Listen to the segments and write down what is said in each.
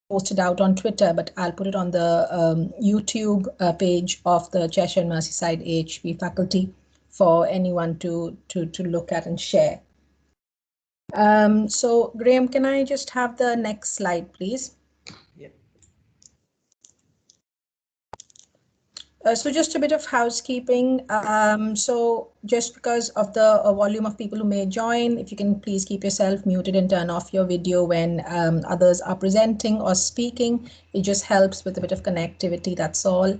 posted out on Twitter, but I'll put it on the YouTube page of the Cheshire and Merseyside AHP faculty for anyone to look at and share. So Graham, can I just have the next slide, please? Yep. So just a bit of housekeeping. So just because of the volume of people who may join, if you can please keep yourself muted and turn off your video when others are presenting or speaking. It just helps with a bit of connectivity, that's all.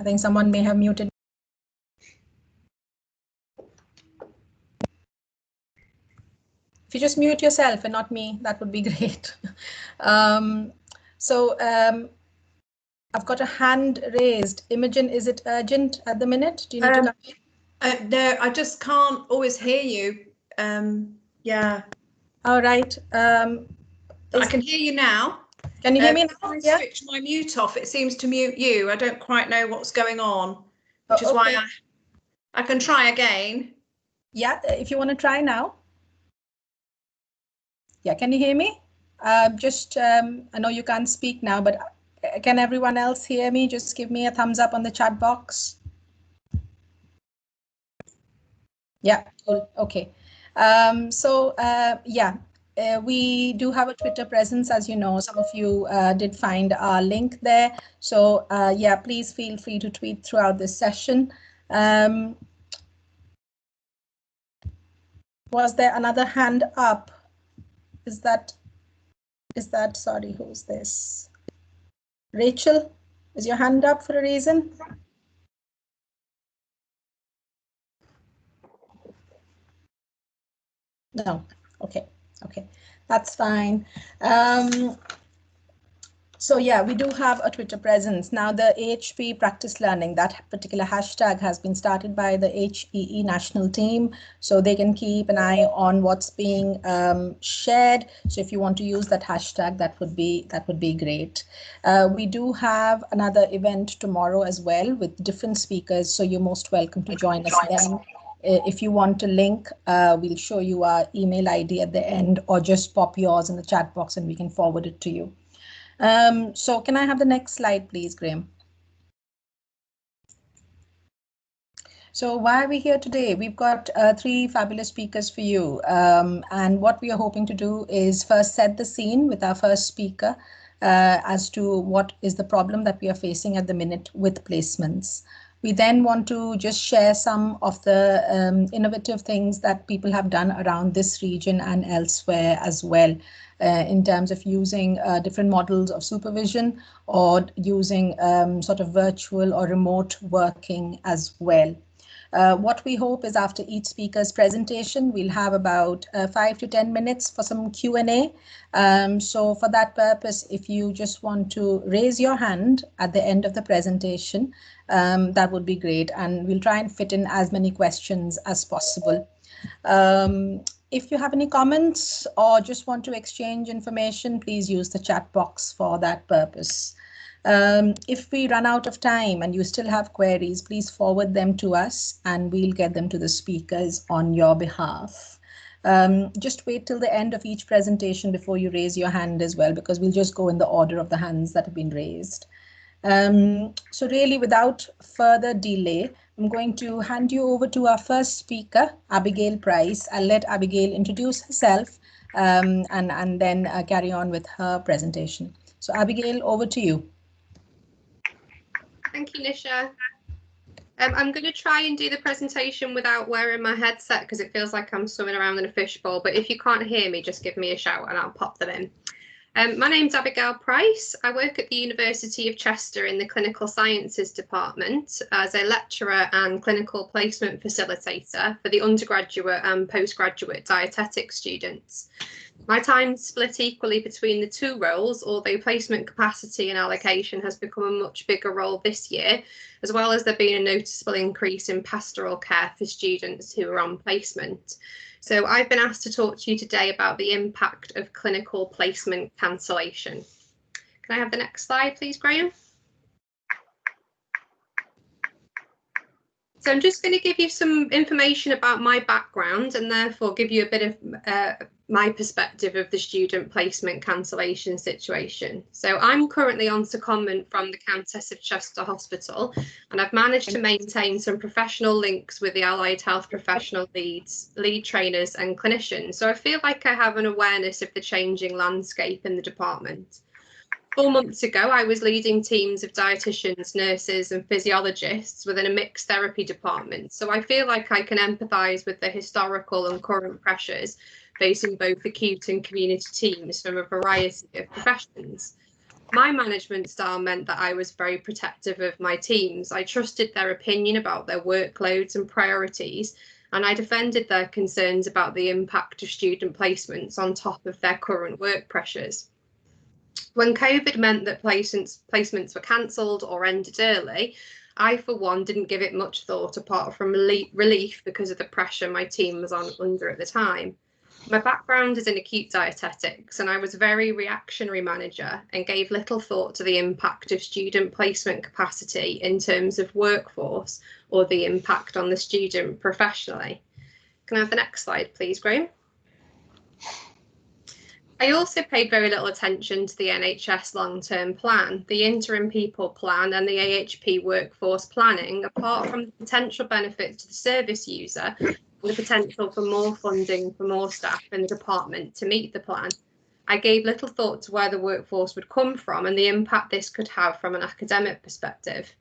I think someone may have muted. If you just mute yourself and not me, that would be great. I've got a hand raised. Imogen, is it urgent at the minute? Do you need to come in? No, I just can't always hear you. Yeah. All right. I can hear you now. Can you hear me now? I switch my mute off. It seems to mute you. I don't quite know what's going on, which is why I can try again. Yeah, if you want to try now. Yeah, can you hear me? I know you can't speak now, but can everyone else hear me? Just give me a thumbs up on the chat box. Yeah, okay. We do have a Twitter presence, as you know. Some of you did find our link there. So yeah, please feel free to tweet throughout this session. Was there another hand up? Is that, sorry, who's this? Rachel, is your hand up for a reason? No, okay, that's fine. So yeah, we do have a Twitter presence. Now the AHP Practice Learning, that particular hashtag has been started by the HEE national team, so they can keep an eye on what's being shared. So if you want to use that hashtag, that would be great. We do have another event tomorrow as well with different speakers, so you're most welcome to join us then. If you want a link, we'll show you our email ID at the end, or just pop yours in the chat box and we can forward it to you. So can I have the next slide, please, Graham? So why are we here today? We've got 3 fabulous speakers for you. And what we are hoping to do is first set the scene with our first speaker as to what is the problem that we are facing at the minute with placements. We then want to just share some of the innovative things that people have done around this region and elsewhere as well. In terms of using different models of supervision or using sort of virtual or remote working as well. What we hope is after each speaker's presentation, we'll have about 5 to 10 minutes for some Q&A. So for that purpose, if you just want to raise your hand at the end of the presentation, that would be great. And we'll try and fit in as many questions as possible. If you have any comments or just want to exchange information, please use the chat box for that purpose. If we run out of time and you still have queries, please forward them to us and we'll get them to the speakers on your behalf. Just wait till the end of each presentation before you raise your hand as well, because we'll just go in the order of the hands that have been raised. So really, without further delay, I'm going to hand you over to our first speaker, Abigail Price. I'll let Abigail introduce herself and then carry on with her presentation. So Abigail, over to you. Thank you, Nisha. I'm going to try and do the presentation without wearing my headset because it feels like I'm swimming around in a fishbowl. But if you can't hear me, just give me a shout and I'll pop them in. My name's Abigail Price. I work at the University of Chester in the Clinical Sciences Department as a lecturer and clinical placement facilitator for the undergraduate and postgraduate dietetic students. My time's split equally between the 2 roles, although placement capacity and allocation has become a much bigger role this year, as well as there being a noticeable increase in pastoral care for students who are on placement. So I've been asked to talk to you today about the impact of clinical placement cancellation. Can I have the next slide, please, Graham? So I'm just going to give you some information about my background and therefore give you a bit of my perspective of the student placement cancellation situation. So I'm currently on secondment from the Countess of Chester Hospital, and I've managed to maintain some professional links with the allied health professional leads, lead trainers and clinicians. So I feel like I have an awareness of the changing landscape in the department. 4 months ago, I was leading teams of dietitians, nurses and physiologists within a mixed therapy department. So I feel like I can empathise with the historical and current pressures facing both acute and community teams from a variety of professions. My management style meant that I was very protective of my teams. I trusted their opinion about their workloads and priorities, and I defended their concerns about the impact of student placements on top of their current work pressures. When COVID meant that placements were cancelled or ended early, I, for one, didn't give it much thought apart from relief because of the pressure my team was under at the time. My background is in acute dietetics, and I was a very reactionary manager and gave little thought to the impact of student placement capacity in terms of workforce or the impact on the student professionally. Can I have the next slide, please, Graham? I also paid very little attention to the NHS long-term plan, the interim people plan and the AHP workforce planning, apart from the potential benefits to the service user and the potential for more funding for more staff in the department to meet the plan. I gave little thought to where the workforce would come from and the impact this could have from an academic perspective.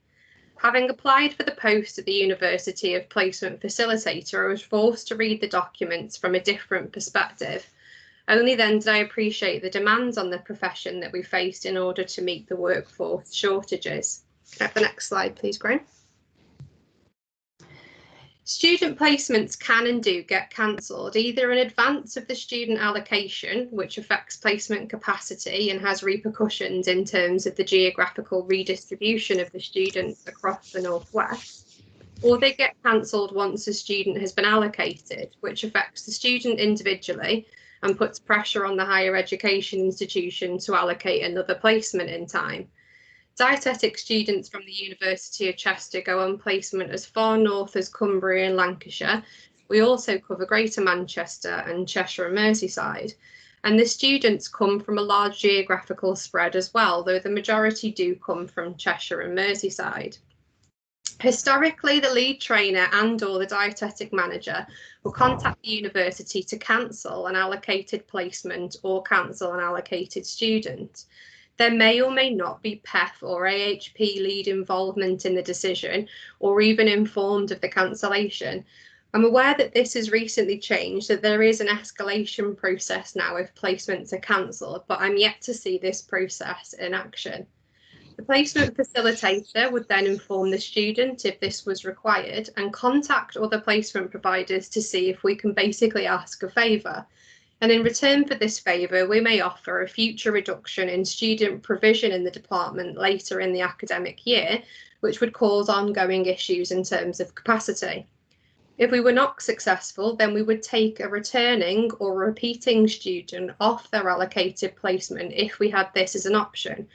Having applied for the post at the University of Placement Facilitator, I was forced to read the documents from a different perspective. Only then did I appreciate the demands on the profession that we faced in order to meet the workforce shortages. Can I have the next slide, please, Graham? Student placements can and do get cancelled, either in advance of the student allocation, which affects placement capacity and has repercussions in terms of the geographical redistribution of the students across the Northwest, or they get cancelled once a student has been allocated, which affects the student individually and puts pressure on the higher education institution to allocate another placement in time. Dietetic students from the University of Chester go on placement as far north as Cumbria and Lancashire. We also cover Greater Manchester and Cheshire and Merseyside. And the students come from a large geographical spread as well, though the majority do come from Cheshire and Merseyside. Historically, the lead trainer and or the dietetic manager will contact the university to cancel an allocated placement or cancel an allocated student. There may or may not be PEP or AHP lead involvement in the decision or even informed of the cancellation. I'm aware that this has recently changed, that there is an escalation process now if placements are cancelled, but I'm yet to see this process in action. The placement facilitator would then inform the student if this was required and contact other placement providers to see if we can basically ask a favour. And in return for this favour, we may offer a future reduction in student provision in the department later in the academic year, which would cause ongoing issues in terms of capacity. If we were not successful, then we would take a returning or repeating student off their allocated placement if we had this as an option,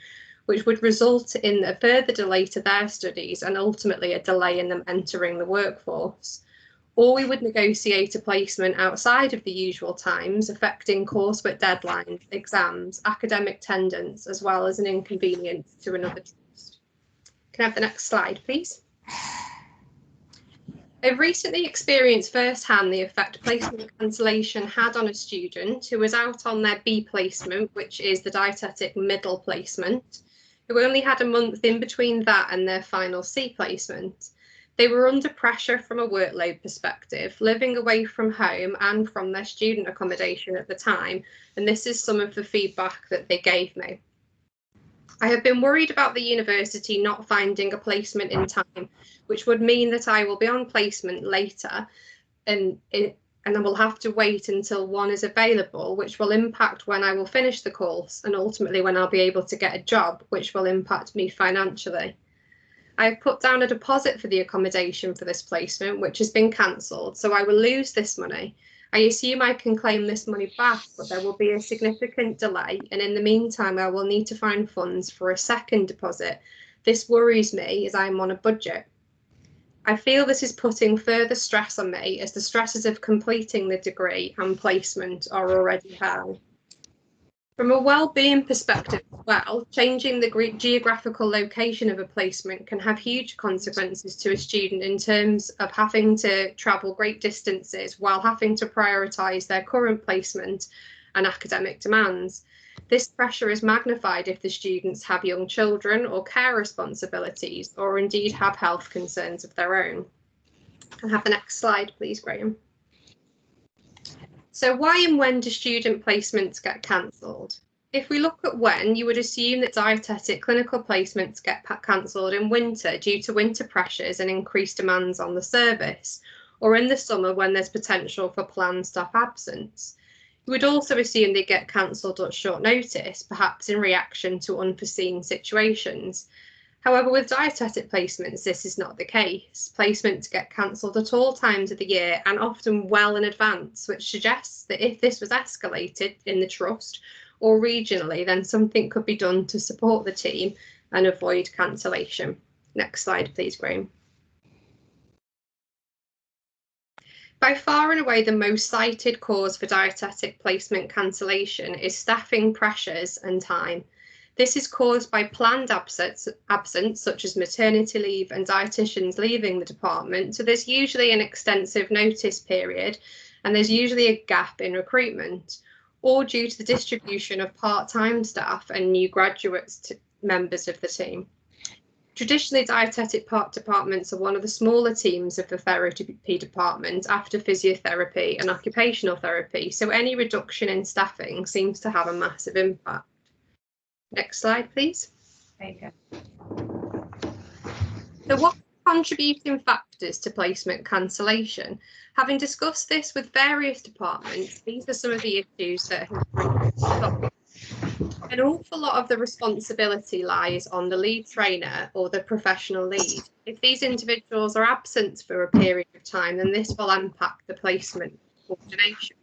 which would result in a further delay to their studies and ultimately a delay in them entering the workforce. Or we would negotiate a placement outside of the usual times, affecting coursework deadlines, exams, academic attendance, as well as an inconvenience to another trust. Can I have the next slide, please? I've recently experienced firsthand the effect placement cancellation had on a student who was out on their B placement, which is the dietetic middle placement, who only had a month in between that and their final C placement. They were under pressure from a workload perspective, living away from home and from their student accommodation at the time, and this is some of the feedback that they gave me. I have been worried about the university not finding a placement in time, which would mean that I will be on placement later and I will have to wait until one is available, which will impact when I will finish the course and ultimately when I'll be able to get a job, which will impact me financially. I have put down a deposit for the accommodation for this placement, which has been cancelled, so I will lose this money. I assume I can claim this money back, but there will be a significant delay, and in the meantime, I will need to find funds for a second deposit. This worries me as I am on a budget. I feel this is putting further stress on me as the stresses of completing the degree and placement are already high. From a well-being perspective as well, changing the geographical location of a placement can have huge consequences to a student in terms of having to travel great distances while having to prioritise their current placement and academic demands. This pressure is magnified if the students have young children or care responsibilities, or indeed have health concerns of their own. Can I have the next slide, please, Graham? So why and when do student placements get cancelled? If we look at when, you would assume that dietetic clinical placements get cancelled in winter due to winter pressures and increased demands on the service, or in the summer when there's potential for planned staff absence. You would also assume they get cancelled at short notice, perhaps in reaction to unforeseen situations. However, with dietetic placements, this is not the case. Placements get cancelled at all times of the year and often well in advance, which suggests that if this was escalated in the trust or regionally, then something could be done to support the team and avoid cancellation. Next slide, please, Graham. By far and away, the most cited cause for dietetic placement cancellation is staffing pressures and time. This is caused by planned absence such as maternity leave and dietitians leaving the department. So there's usually an extensive notice period and there's usually a gap in recruitment, or due to the distribution of part-time staff and new graduates to members of the team. Traditionally, dietetic departments are one of the smaller teams of the therapy department after physiotherapy and occupational therapy, so any reduction in staffing seems to have a massive impact. Next slide, please. There you go. So what are contributing factors to placement cancellation? Having discussed this with various departments, these are some of the issues that have an awful lot of the responsibility lies on the lead trainer or the professional lead. If these individuals are absent for a period of time, then this will impact the placement coordination.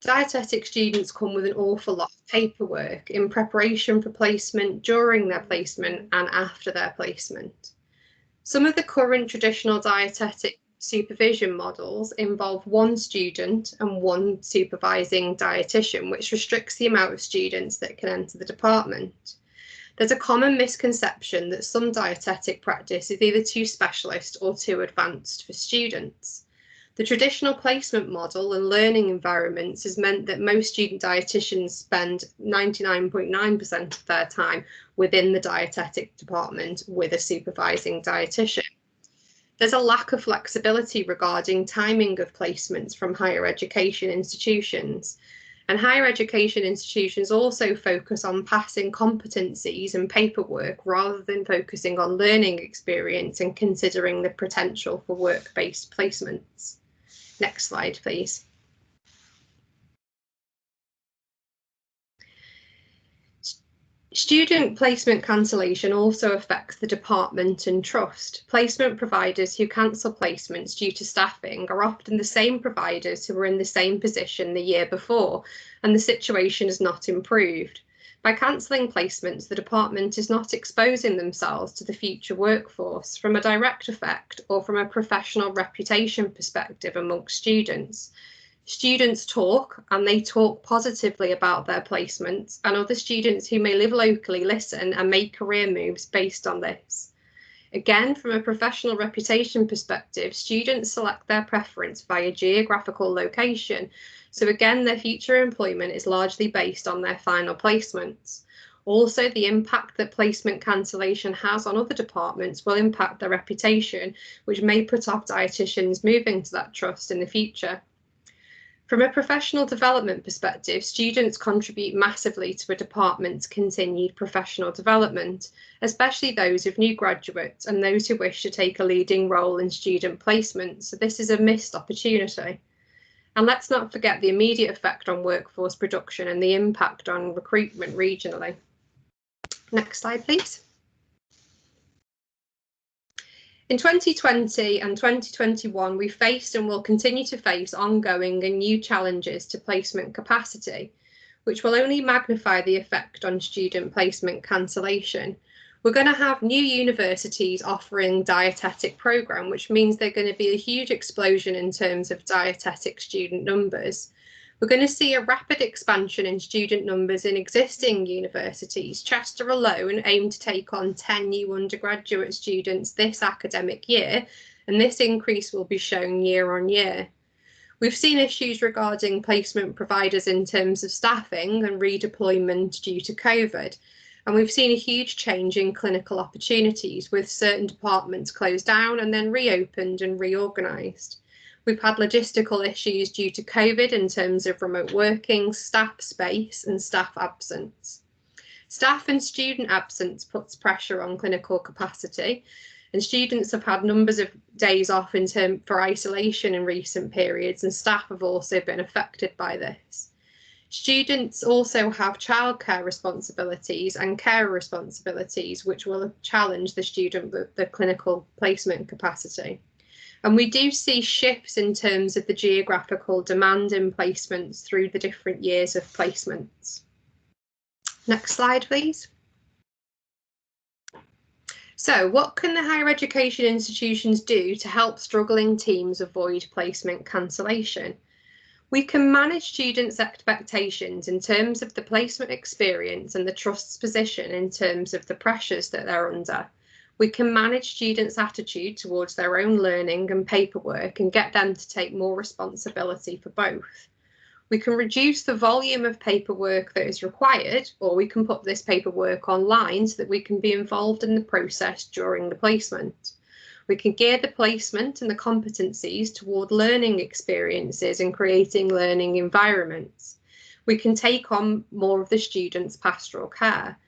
Dietetic students come with an awful lot of paperwork in preparation for placement, during their placement and after their placement. Some of the current traditional dietetic supervision models involve one student and one supervising dietitian, which restricts the amount of students that can enter the department. There's a common misconception that some dietetic practice is either too specialist or too advanced for students. The traditional placement model and learning environments has meant that most student dietitians spend 99.9% of their time within the dietetic department with a supervising dietitian. There's a lack of flexibility regarding timing of placements from higher education institutions. And higher education institutions also focus on passing competencies and paperwork rather than focusing on learning experience and considering the potential for work-based placements. Next slide, please. Student placement cancellation also affects the department and trust. Placement providers who cancel placements due to staffing are often the same providers who were in the same position the year before, and the situation has not improved. By cancelling placements, the department is not exposing themselves to the future workforce from a direct effect or from a professional reputation perspective amongst students. Students talk, and they talk positively about their placements, and other students who may live locally listen and make career moves based on this. Again, from a professional reputation perspective, students select their preference via geographical location. So again, their future employment is largely based on their final placements. Also, the impact that placement cancellation has on other departments will impact their reputation, which may put off dietitians moving to that trust in the future. From a professional development perspective, students contribute massively to a department's continued professional development, especially those of new graduates and those who wish to take a leading role in student placement. So this is a missed opportunity. And let's not forget the immediate effect on workforce production and the impact on recruitment regionally. Next slide, please. In 2020 and 2021, we faced and will continue to face ongoing and new challenges to placement capacity, which will only magnify the effect on student placement cancellation. We're going to have new universities offering dietetic programme, which means there's going to be a huge explosion in terms of dietetic student numbers. We're going to see a rapid expansion in student numbers in existing universities. Chester alone aimed to take on 10 new undergraduate students this academic year, and this increase will be shown year on year. We've seen issues regarding placement providers in terms of staffing and redeployment due to COVID. And we've seen a huge change in clinical opportunities, with certain departments closed down and then reopened and reorganised. We've had logistical issues due to COVID in terms of remote working, staff space and staff absence. Staff and student absence puts pressure on clinical capacity, and students have had numbers of days off for isolation in recent periods, and staff have also been affected by this. Students also have childcare responsibilities and carer responsibilities, which will challenge the clinical placement capacity. And we do see shifts in terms of the geographical demand in placements through the different years of placements. Next slide, please. So what can the higher education institutions do to help struggling teams avoid placement cancellation? We can manage students' expectations in terms of the placement experience and the trust's position in terms of the pressures that they're under. We can manage students' attitude towards their own learning and paperwork and get them to take more responsibility for both. We can reduce the volume of paperwork that is required, or we can put this paperwork online so that we can be involved in the process during the placement. We can gear the placement and the competencies toward learning experiences and creating learning environments. We can take on more of the students' pastoral care.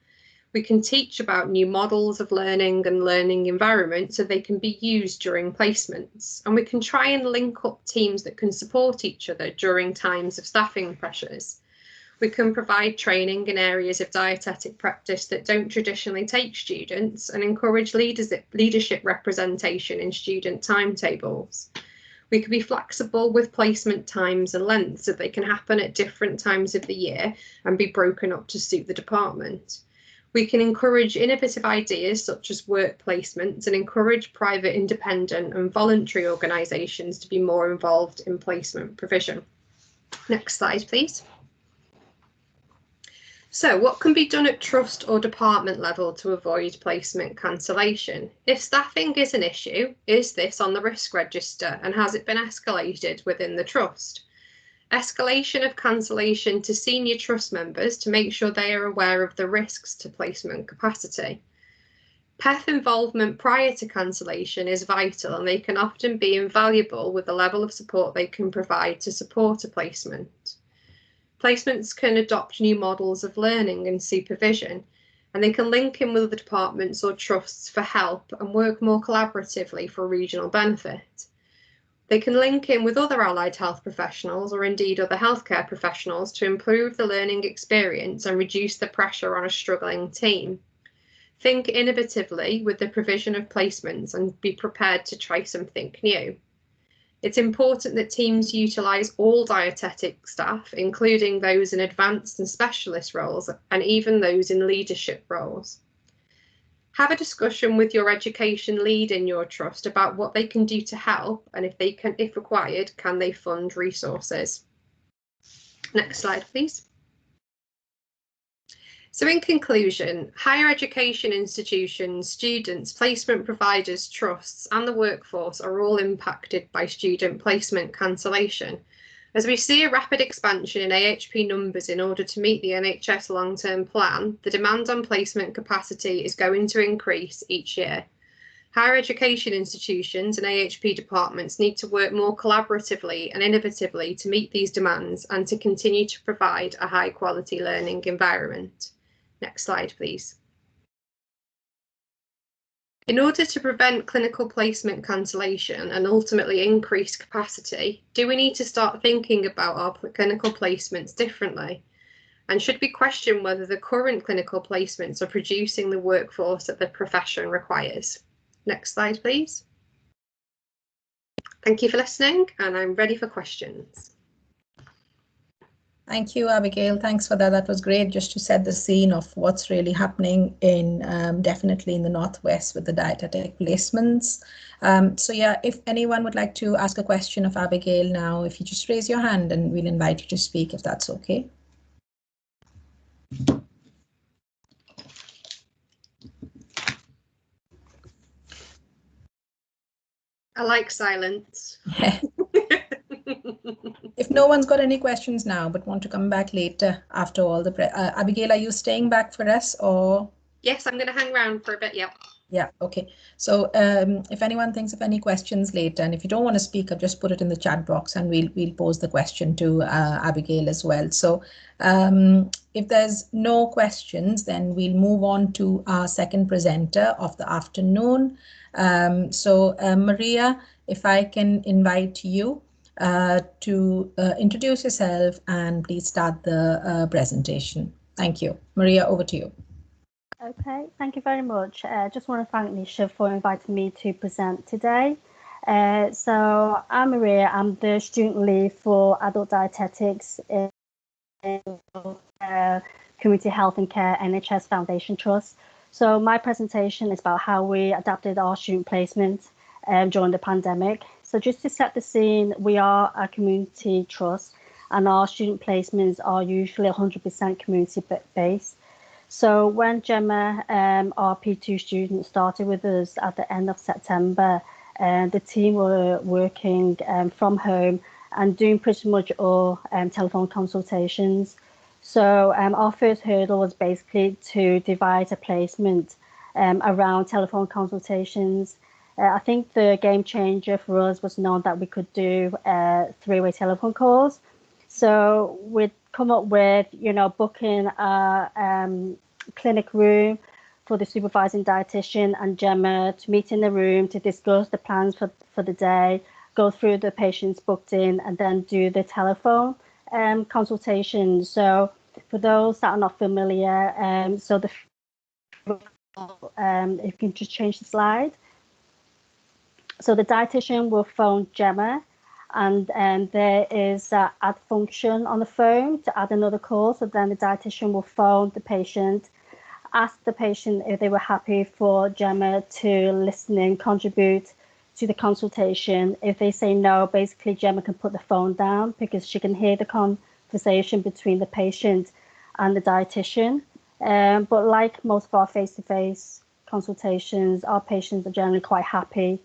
We can teach about new models of learning and learning environments so they can be used during placements. And we can try and link up teams that can support each other during times of staffing pressures. We can provide training in areas of dietetic practice that don't traditionally take students and encourage leadership representation in student timetables. We can be flexible with placement times and lengths so they can happen at different times of the year and be broken up to suit the department. We can encourage innovative ideas such as work placements and encourage private, independent and voluntary organisations to be more involved in placement provision. Next slide, please. So what can be done at trust or department level to avoid placement cancellation? If staffing is an issue, is this on the risk register and has it been escalated within the trust? Escalation of cancellation to senior trust members to make sure they are aware of the risks to placement capacity. PEP involvement prior to cancellation is vital, and they can often be invaluable with the level of support they can provide to support a placement. Placements can adopt new models of learning and supervision, and they can link in with other departments or trusts for help and work more collaboratively for regional benefit. They can link in with other allied health professionals or indeed other healthcare professionals to improve the learning experience and reduce the pressure on a struggling team. Think innovatively with the provision of placements and be prepared to try something new. It's important that teams utilise all dietetic staff, including those in advanced and specialist roles, and even those in leadership roles. Have a discussion with your education lead in your trust about what they can do to help, and if required, can they fund resources? Next slide, please. So in conclusion, higher education institutions, students, placement providers, trusts and the workforce are all impacted by student placement cancellation. As we see a rapid expansion in AHP numbers in order to meet the NHS long-term plan, the demand on placement capacity is going to increase each year. Higher education institutions and AHP departments need to work more collaboratively and innovatively to meet these demands and to continue to provide a high-quality learning environment. Next slide, please. In order to prevent clinical placement cancellation and ultimately increase capacity, do we need to start thinking about our clinical placements differently? And should we question whether the current clinical placements are producing the workforce that the profession requires? Next slide, please. Thank you for listening, and I'm ready for questions. Thank you, Abigail. Thanks for that. That was great, just to set the scene of what's really happening in definitely in the Northwest with the dietetic placements. So yeah, if anyone would like to ask a question of Abigail now, if you just raise your hand and we'll invite you to speak, if that's okay. I like silence. If no one's got any questions now but want to come back later after all the Abigail, are you staying back for us or? Yes, I'm going to hang around for a bit. Yep. Yeah, okay. So if anyone thinks of any questions later, and if you don't want to speak up, just put it in the chat box and we'll pose the question to Abigail as well. So if there's no questions, then we'll move on to our second presenter of the afternoon. So Maria, if I can invite you to introduce yourself and please start the presentation. Thank you. Maria, over to you. Okay, thank you very much. Just want to thank Nisha for inviting me to present today. So I'm Maria, I'm the student lead for adult dietetics in Community Health and Care NHS Foundation Trust. So my presentation is about how we adapted our student placement during the pandemic. So just to set the scene, we are a community trust and our student placements are usually 100% community based. So when Gemma, our P2 student, started with us at the end of September, the team were working from home and doing pretty much all telephone consultations. So our first hurdle was basically to devise a placement around telephone consultations. I think the game changer for us was knowing that we could do three-way telephone calls. So we'd come up with, booking a clinic room for the supervising dietitian and Gemma to meet in the room to discuss the plans for the day, go through the patients booked in, and then do the telephone consultation. So for those that are not familiar, so the if you can just change the slide. So the dietitian will phone Gemma, and there is an add function on the phone to add another call. So then the dietitian will phone the patient, ask the patient if they were happy for Gemma to listen and contribute to the consultation. If they say no, basically Gemma can put the phone down because she can hear the conversation between the patient and the dietitian. But like most of our face-to-face consultations, our patients are generally quite happy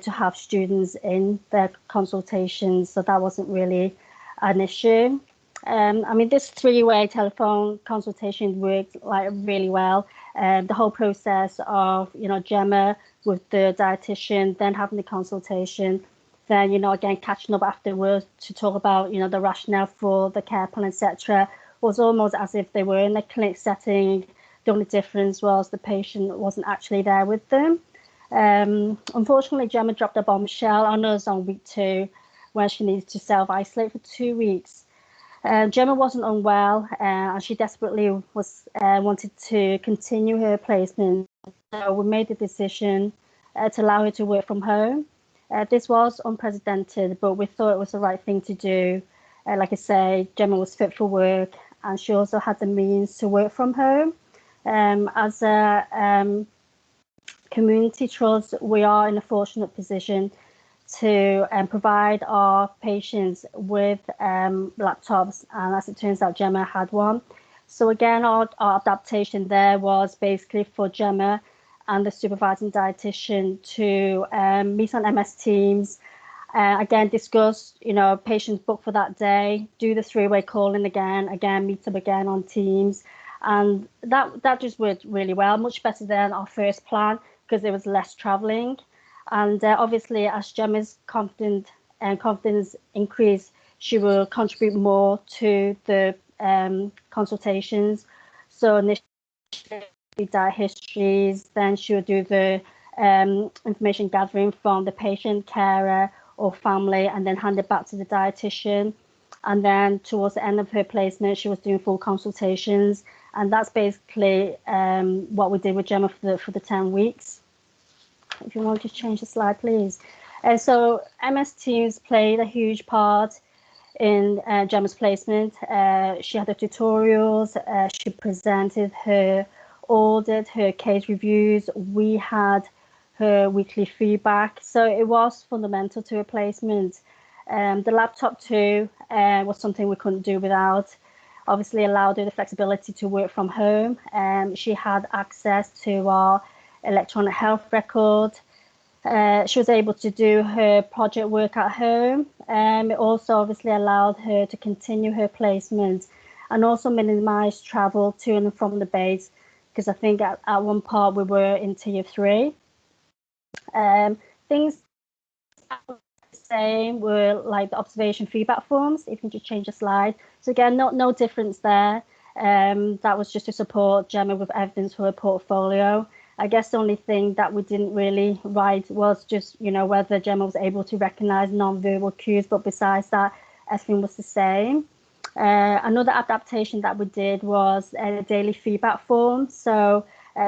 to have students in their consultations, so that wasn't really an issue. I mean, this three-way telephone consultation worked really well. The whole process of, Gemma with the dietitian, then having the consultation, then, again, catching up afterwards to talk about, the rationale for the care plan, etc., was almost as if they were in a clinic setting. The only difference was the patient wasn't actually there with them. Unfortunately, Gemma dropped a bombshell on us on week 2 when she needed to self-isolate for 2 weeks. Gemma wasn't unwell and she desperately wanted to continue her placement. So we made the decision to allow her to work from home. This was unprecedented, but we thought it was the right thing to do. Like I say, Gemma was fit for work and she also had the means to work from home. As a community trust, we are in a fortunate position to provide our patients with laptops, and as it turns out, Gemma had one. So again, our adaptation there was basically for Gemma and the supervising dietitian to meet on MS Teams, again discuss, patients booked for that day, do the three-way calling again, meet up again on Teams, and that just worked really well, much better than our first plan because there was less traveling. And obviously, as Gemma's confidence increased, she will contribute more to the consultations. So initially, diet histories, then she will do the information gathering from the patient, carer, or family, and then hand it back to the dietitian. And then towards the end of her placement, she was doing full consultations, and that's basically what we did with Gemma for the 10 weeks. If you want to change the slide, please. And so MS Teams played a huge part in Gemma's placement. She had the tutorials, she presented her audit, her case reviews, we had her weekly feedback. So it was fundamental to her placement. The laptop too was something we couldn't do without. Obviously allowed her the flexibility to work from home. She had access to our electronic health record. She was able to do her project work at home. It also obviously allowed her to continue her placement and also minimize travel to and from the base, because I think at one part we were in tier 3. Things the same were like the observation feedback forms. If you can just change the slide. So again, no difference there. That was just to support Gemma with evidence for her portfolio. I guess the only thing that we didn't really write was just, whether Gemma was able to recognize non-verbal cues, but besides that, everything was the same. Another adaptation that we did was a daily feedback form. So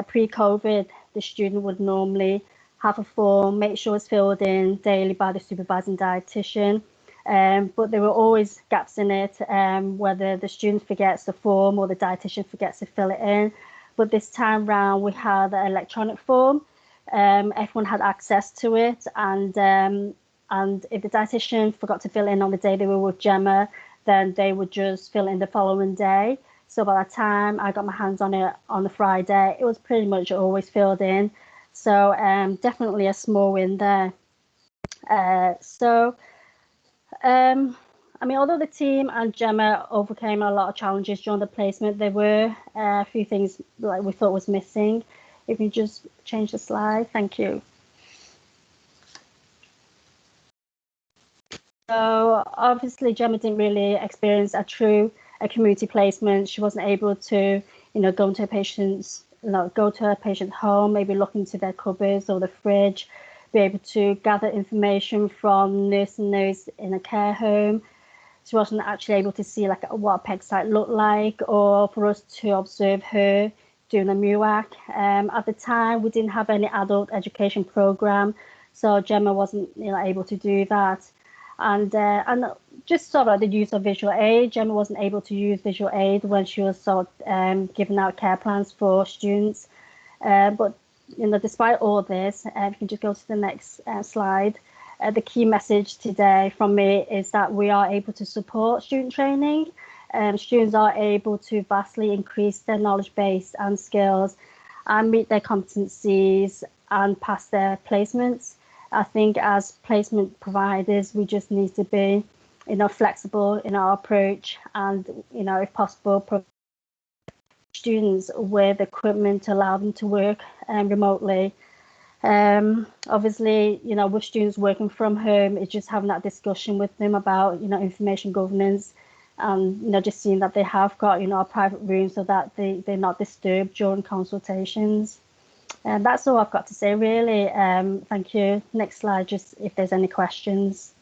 pre-COVID, the student would normally have a form, make sure it's filled in daily by the supervising dietitian. But there were always gaps in it, whether the student forgets the form or the dietitian forgets to fill it in. But this time round, we had an electronic form. Everyone had access to it, and if the dietitian forgot to fill in on the day they were with Gemma, then they would just fill in the following day. So by the time I got my hands on it on the Friday, it was pretty much always filled in. So definitely a small win there. Although the team and Gemma overcame a lot of challenges during the placement, there were a few things like we thought was missing. If you just change the slide, thank you. So obviously Gemma didn't really experience a community placement. She wasn't able to, go into go to her patient's home, maybe look into their cupboards or the fridge, be able to gather information from nurse and nurse in a care home. She wasn't actually able to see what a PEG site looked like, or for us to observe her doing a MUAC. At the time, we didn't have any adult education program, so Gemma wasn't able to do that. And just sort of the use of visual aid. Gemma wasn't able to use visual aid when she was giving out care plans for students. But despite all this, if you can just go to the next slide. The key message today from me is that we are able to support student training. Students are able to vastly increase their knowledge base and skills and meet their competencies and pass their placements. I think as placement providers, we just need to be, flexible in our approach and, if possible, provide students with equipment to allow them to work remotely. Obviously, with students working from home, it's just having that discussion with them about, information governance and, just seeing that they have got, a private room so that they're not disturbed during consultations. And that's all I've got to say, really. Thank you. Next slide, just if there's any questions.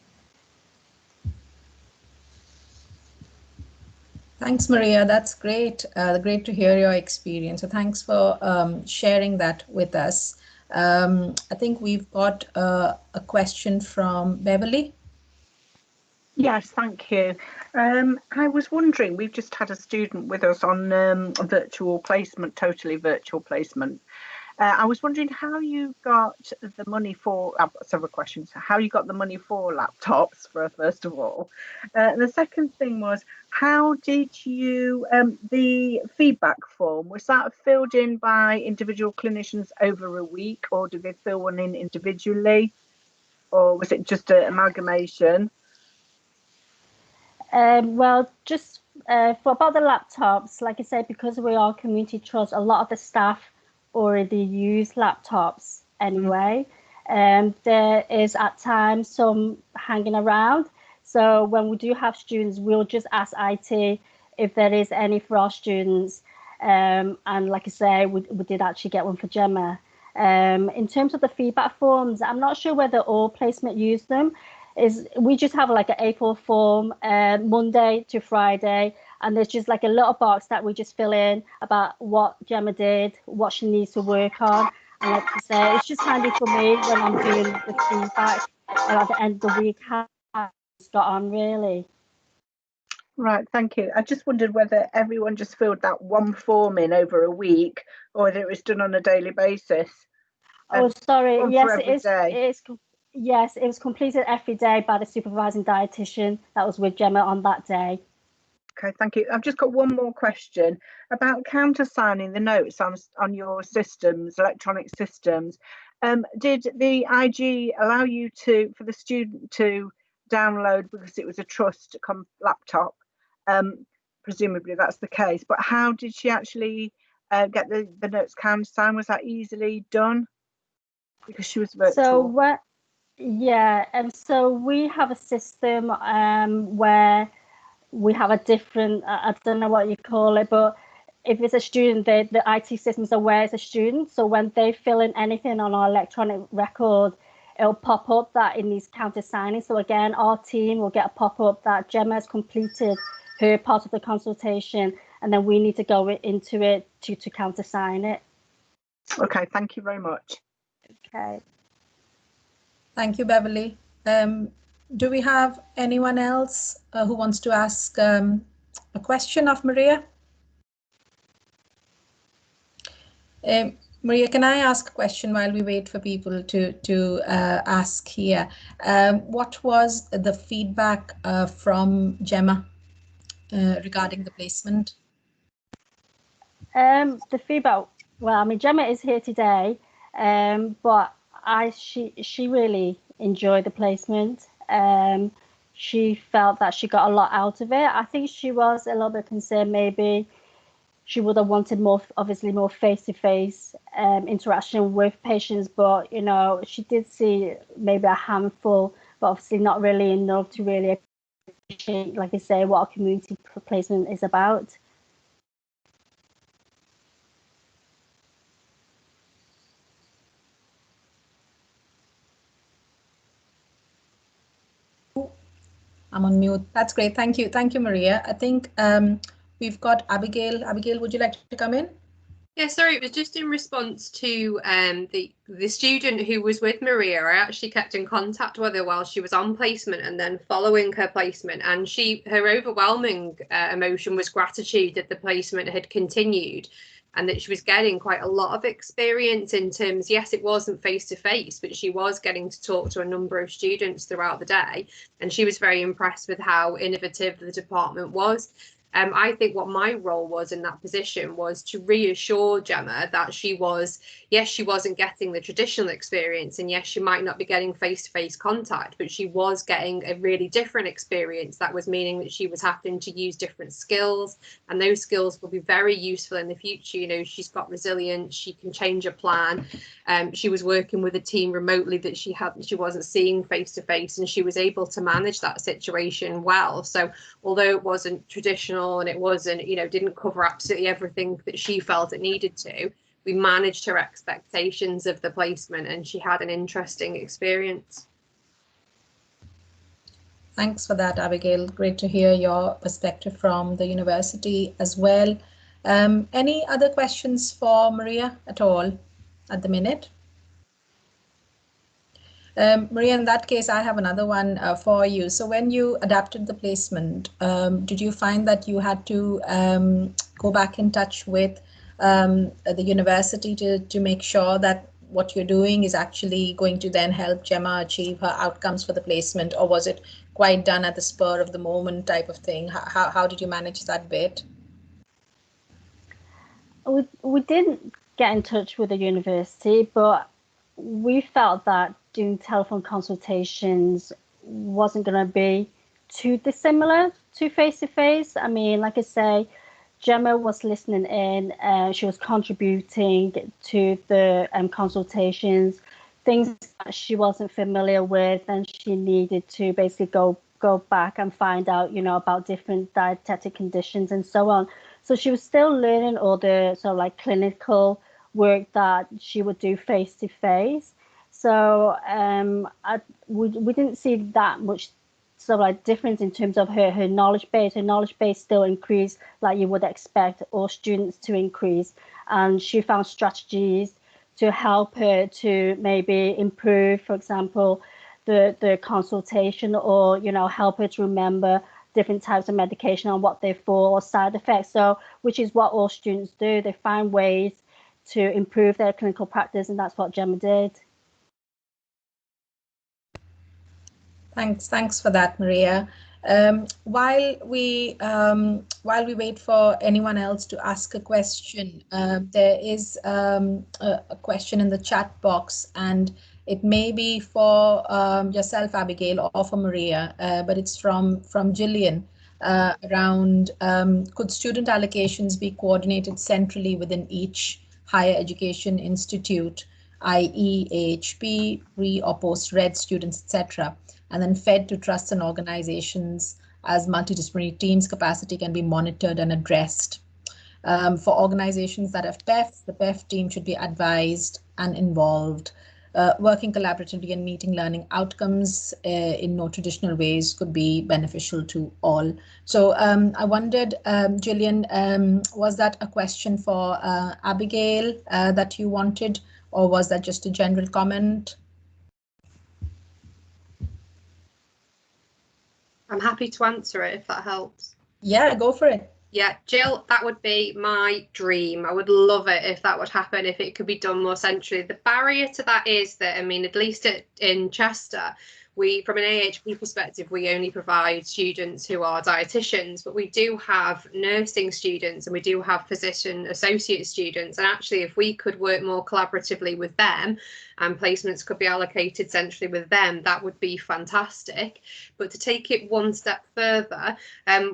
Thanks, Maria. That's great. Great to hear your experience. So thanks for sharing that with us. I think we've got a question from Beverly. Yes, thank you. I was wondering, we've just had a student with us on a virtual placement, totally virtual placement. I was wondering how you got the money for, I've got several questions, how you got the money for laptops, first of all. The second thing was, how did you, the feedback form, was that filled in by individual clinicians over a week, or did they fill one in individually, or was it just an amalgamation? Well, just for about the laptops, like I said, because we are community trust, a lot of the staff already use laptops anyway. There is at times some hanging around. So when we do have students, we'll just ask IT if there is any for our students. And like I say, we did actually get one for Gemma. In terms of the feedback forms, I'm not sure whether all placement use them. We just have like an A4 form Monday to Friday, and there's just like a little box that we just fill in about what Gemma did, what she needs to work on. And like I say, it's just handy for me when I'm doing the feedback at the end of the week, how it's got on, really. Right, thank you. I just wondered whether everyone just filled that one form in over a week, or whether it was done on a daily basis. Oh, sorry. One Yes, for every day. Yes, it was completed every day by the supervising dietitian that was with Gemma on that day. Okay, thank you. I've just got one more question about countersigning the notes on your systems, electronic systems. Did the IG allow you for the student to download, because it was a trust laptop? Presumably that's the case, but how did she actually get the notes countersigned? Was that easily done? Because she was virtual. So we have a system where we have a different, I don't know what you call it, but if it's a student, the IT system is aware it's a student. So when they fill in anything on our electronic record, it'll pop up that it needs countersigning. So again, our team will get a pop-up that Gemma has completed her part of the consultation, and then we need to go into it to countersign it. Okay, thank you very much. Okay. Thank you, Beverly. Do we have anyone else who wants to ask a question of Maria? Maria, can I ask a question while we wait for people to ask here? What was the feedback from Gemma regarding the placement? The feedback, well, I mean, Gemma is here today, but she really enjoyed the placement. She felt that she got a lot out of it. I think she was a little bit concerned maybe she would have wanted more, obviously more face-to-face interaction with patients, but you know, she did see maybe a handful, but obviously not really enough to really appreciate, like I say, what a community placement is about. I'm on mute. That's great. Thank you. Thank you, Maria. I think we've got Abigail. Abigail, would you like to come in? Yeah, sorry, it was just in response to the student who was with Maria. I actually kept in contact with her while she was on placement and then following her placement, and her overwhelming emotion was gratitude that the placement had continued and that she was getting quite a lot of experience in terms, yes, it wasn't face to face, but she was getting to talk to a number of students throughout the day, and she was very impressed with how innovative the department was. I think what my role was in that position was to reassure Gemma that she wasn't getting the traditional experience, and yes, she might not be getting face-to-face contact, but she was getting a really different experience. That was meaning that she was having to use different skills, and those skills will be very useful in the future. You know, she's got resilience, she can change a plan. She was working with a team remotely that she wasn't seeing face-to-face, and she was able to manage that situation well. So although it wasn't traditional and it wasn't, you know, didn't cover absolutely everything that she felt it needed to, we managed her expectations of the placement and she had an interesting experience. Thanks for that, Abigail. Great to hear your perspective from the university as well. Any other questions for Maria at all at the minute? Maria, in that case, I have another one for you. So when you adapted the placement, did you find that you had to go back in touch with the university to make sure that what you're doing is actually going to then help Gemma achieve her outcomes for the placement, or was it quite done at the spur of the moment type of thing? How did you manage that bit? We didn't get in touch with the university, but we felt that doing telephone consultations wasn't going to be too dissimilar to face-to-face. I mean, like I say, Gemma was listening in, she was contributing to the consultations, things that she wasn't familiar with, and she needed to basically go back and find out, you know, about different dietetic conditions and so on. So she was still learning all the sort of like clinical work that she would do face to face. So we didn't see that much sort of like difference in terms of her knowledge base. Her knowledge base still increased like you would expect all students to increase. And she found strategies to help her to maybe improve, for example, the consultation, or, you know, help her to remember different types of medication and what they for, or side effects. So, which is what all students do. They find ways to improve their clinical practice, and that's what Gemma did. Thanks for that, Maria. While we wait for anyone else to ask a question, there is a question in the chat box, and it may be for yourself, Abigail, or for Maria, but it's from Gillian around could student allocations be coordinated centrally within each higher education institute, i.e. AHP, pre or post-read students, etc., and then fed to trusts and organizations as multidisciplinary teams capacity can be monitored and addressed. For organizations that have PEFs, the PEF team should be advised and involved. Working collaboratively and meeting learning outcomes in no traditional ways could be beneficial to all. So I wondered, Gillian, was that a question for Abigail that you wanted, or was that just a general comment? I'm happy to answer it if that helps. Yeah, go for it. Yeah, Jill, that would be my dream. I would love it if that would happen, if it could be done more centrally. The barrier to that is that, I mean, at least in Chester, from an AHP perspective, we only provide students who are dietitians, but we do have nursing students and we do have physician associate students. And actually, if we could work more collaboratively with them and placements could be allocated centrally with them, that would be fantastic. But to take it one step further,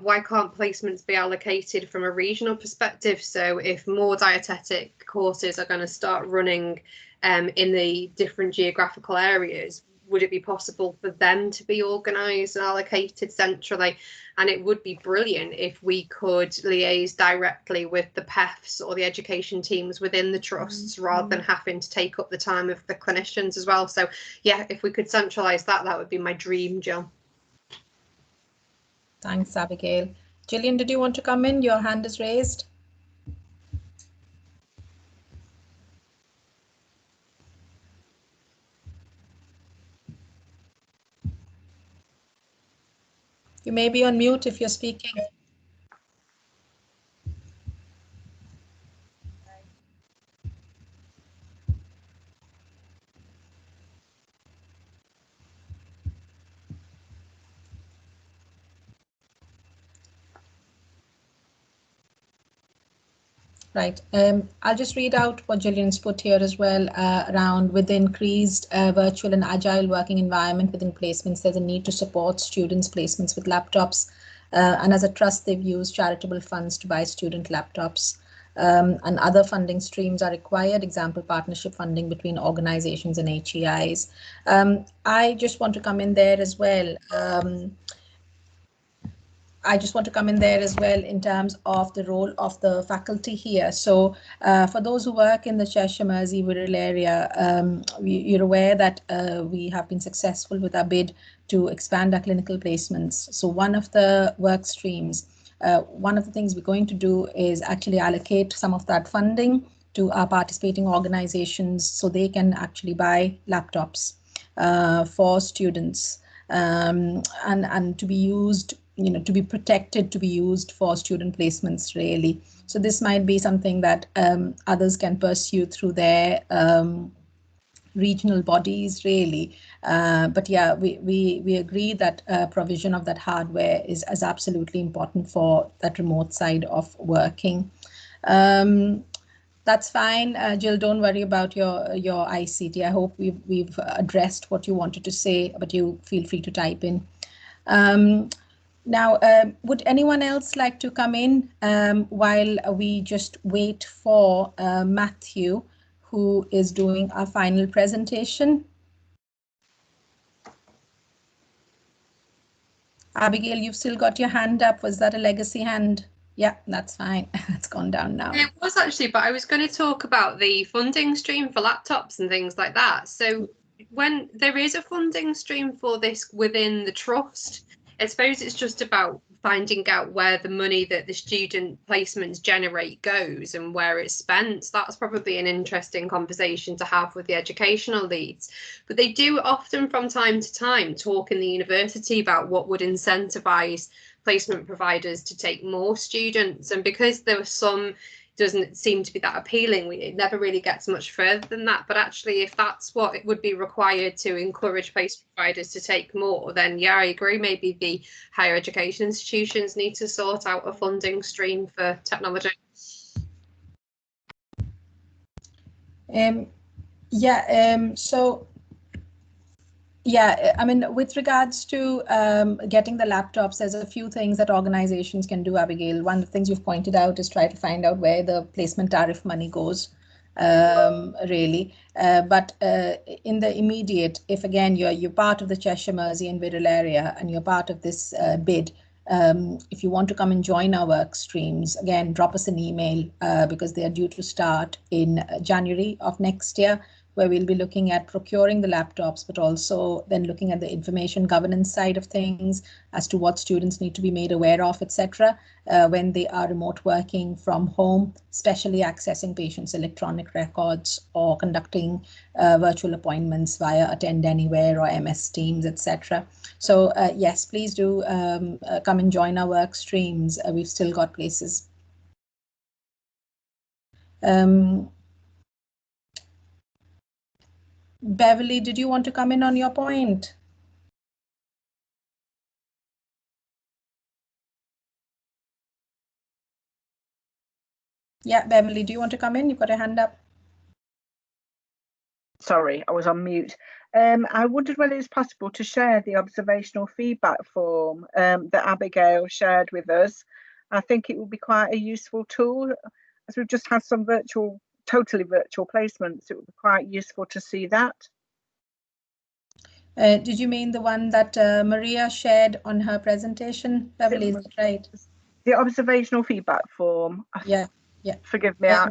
why can't placements be allocated from a regional perspective? So if more dietetic courses are going to start running in the different geographical areas, would it be possible for them to be organised and allocated centrally? And it would be brilliant if we could liaise directly with the PEFs or the education teams within the trusts, rather than having to take up the time of the clinicians as well. So yeah, if we could centralise that, that would be my dream, Jill. Thanks, Abigail. Gillian, did you want to come in? Your hand is raised. You may be on mute if you're speaking. Right. I'll just read out what Gillian's put here as well around with the increased virtual and agile working environment within placements, there's a need to support students' placements with laptops. And as a trust, they've used charitable funds to buy student laptops. And other funding streams are required, example, partnership funding between organizations and HEIs. I just want to come in there as well. In terms of the role of the faculty here. So for those who work in the Cheshire Mersey Wirral area, you're aware that we have been successful with our bid to expand our clinical placements. So one of the work streams, one of the things we're going to do is actually allocate some of that funding to our participating organizations so they can actually buy laptops for students and to be used, to be protected, to be used for student placements, really. So this might be something that others can pursue through their regional bodies, really. But yeah, we agree that provision of that hardware is absolutely important for that remote side of working. That's fine, Jill. Don't worry about your ICT. I hope we've addressed what you wanted to say, but you feel free to type in. Now, would anyone else like to come in while we just wait for Matthew, who is doing our final presentation? Abigail, you've still got your hand up. Was that a legacy hand? Yeah, that's fine. It's gone down now. It was actually, but I was going to talk about the funding stream for laptops and things like that. So when there is a funding stream for this within the trust, I suppose it's just about finding out where the money that the student placements generate goes and where it's spent. So that's probably an interesting conversation to have with the educational leads. But they do often from time to time talk in the university about what would incentivise placement providers to take more students, and because there were some doesn't seem to be that appealing, it never really gets much further than that. But actually, if that's what it would be required to encourage placement providers to take more, then yeah, I agree, maybe the higher education institutions need to sort out a funding stream for technology. So yeah, I mean, with regards to getting the laptops, there's a few things that organizations can do, Abigail. One of the things you've pointed out is try to find out where the placement tariff money goes, really. But in the immediate, if again you're part of the Cheshire, Mersey and Wirral area and you're part of this bid, if you want to come and join our work streams, again, drop us an email because they are due to start in January of next year, where we'll be looking at procuring the laptops, but also then looking at the information governance side of things as to what students need to be made aware of, etc., when they are remote working from home, especially accessing patients' electronic records or conducting virtual appointments via Attend Anywhere or MS Teams, etc. So yes, please do come and join our work streams. We've still got places. Beverly, did you want to come in on your point? Yeah, Beverly, do you want to come in? You've got a hand up. Sorry, I was on mute. I wondered whether it's possible to share the observational feedback form that Abigail shared with us. I think it would be quite a useful tool, as we've just had some totally virtual placements. It would be quite useful to see that. Did you mean the one that Maria shared on her presentation? Beverly, is that right? The observational feedback form. Yeah. Forgive me. Yeah.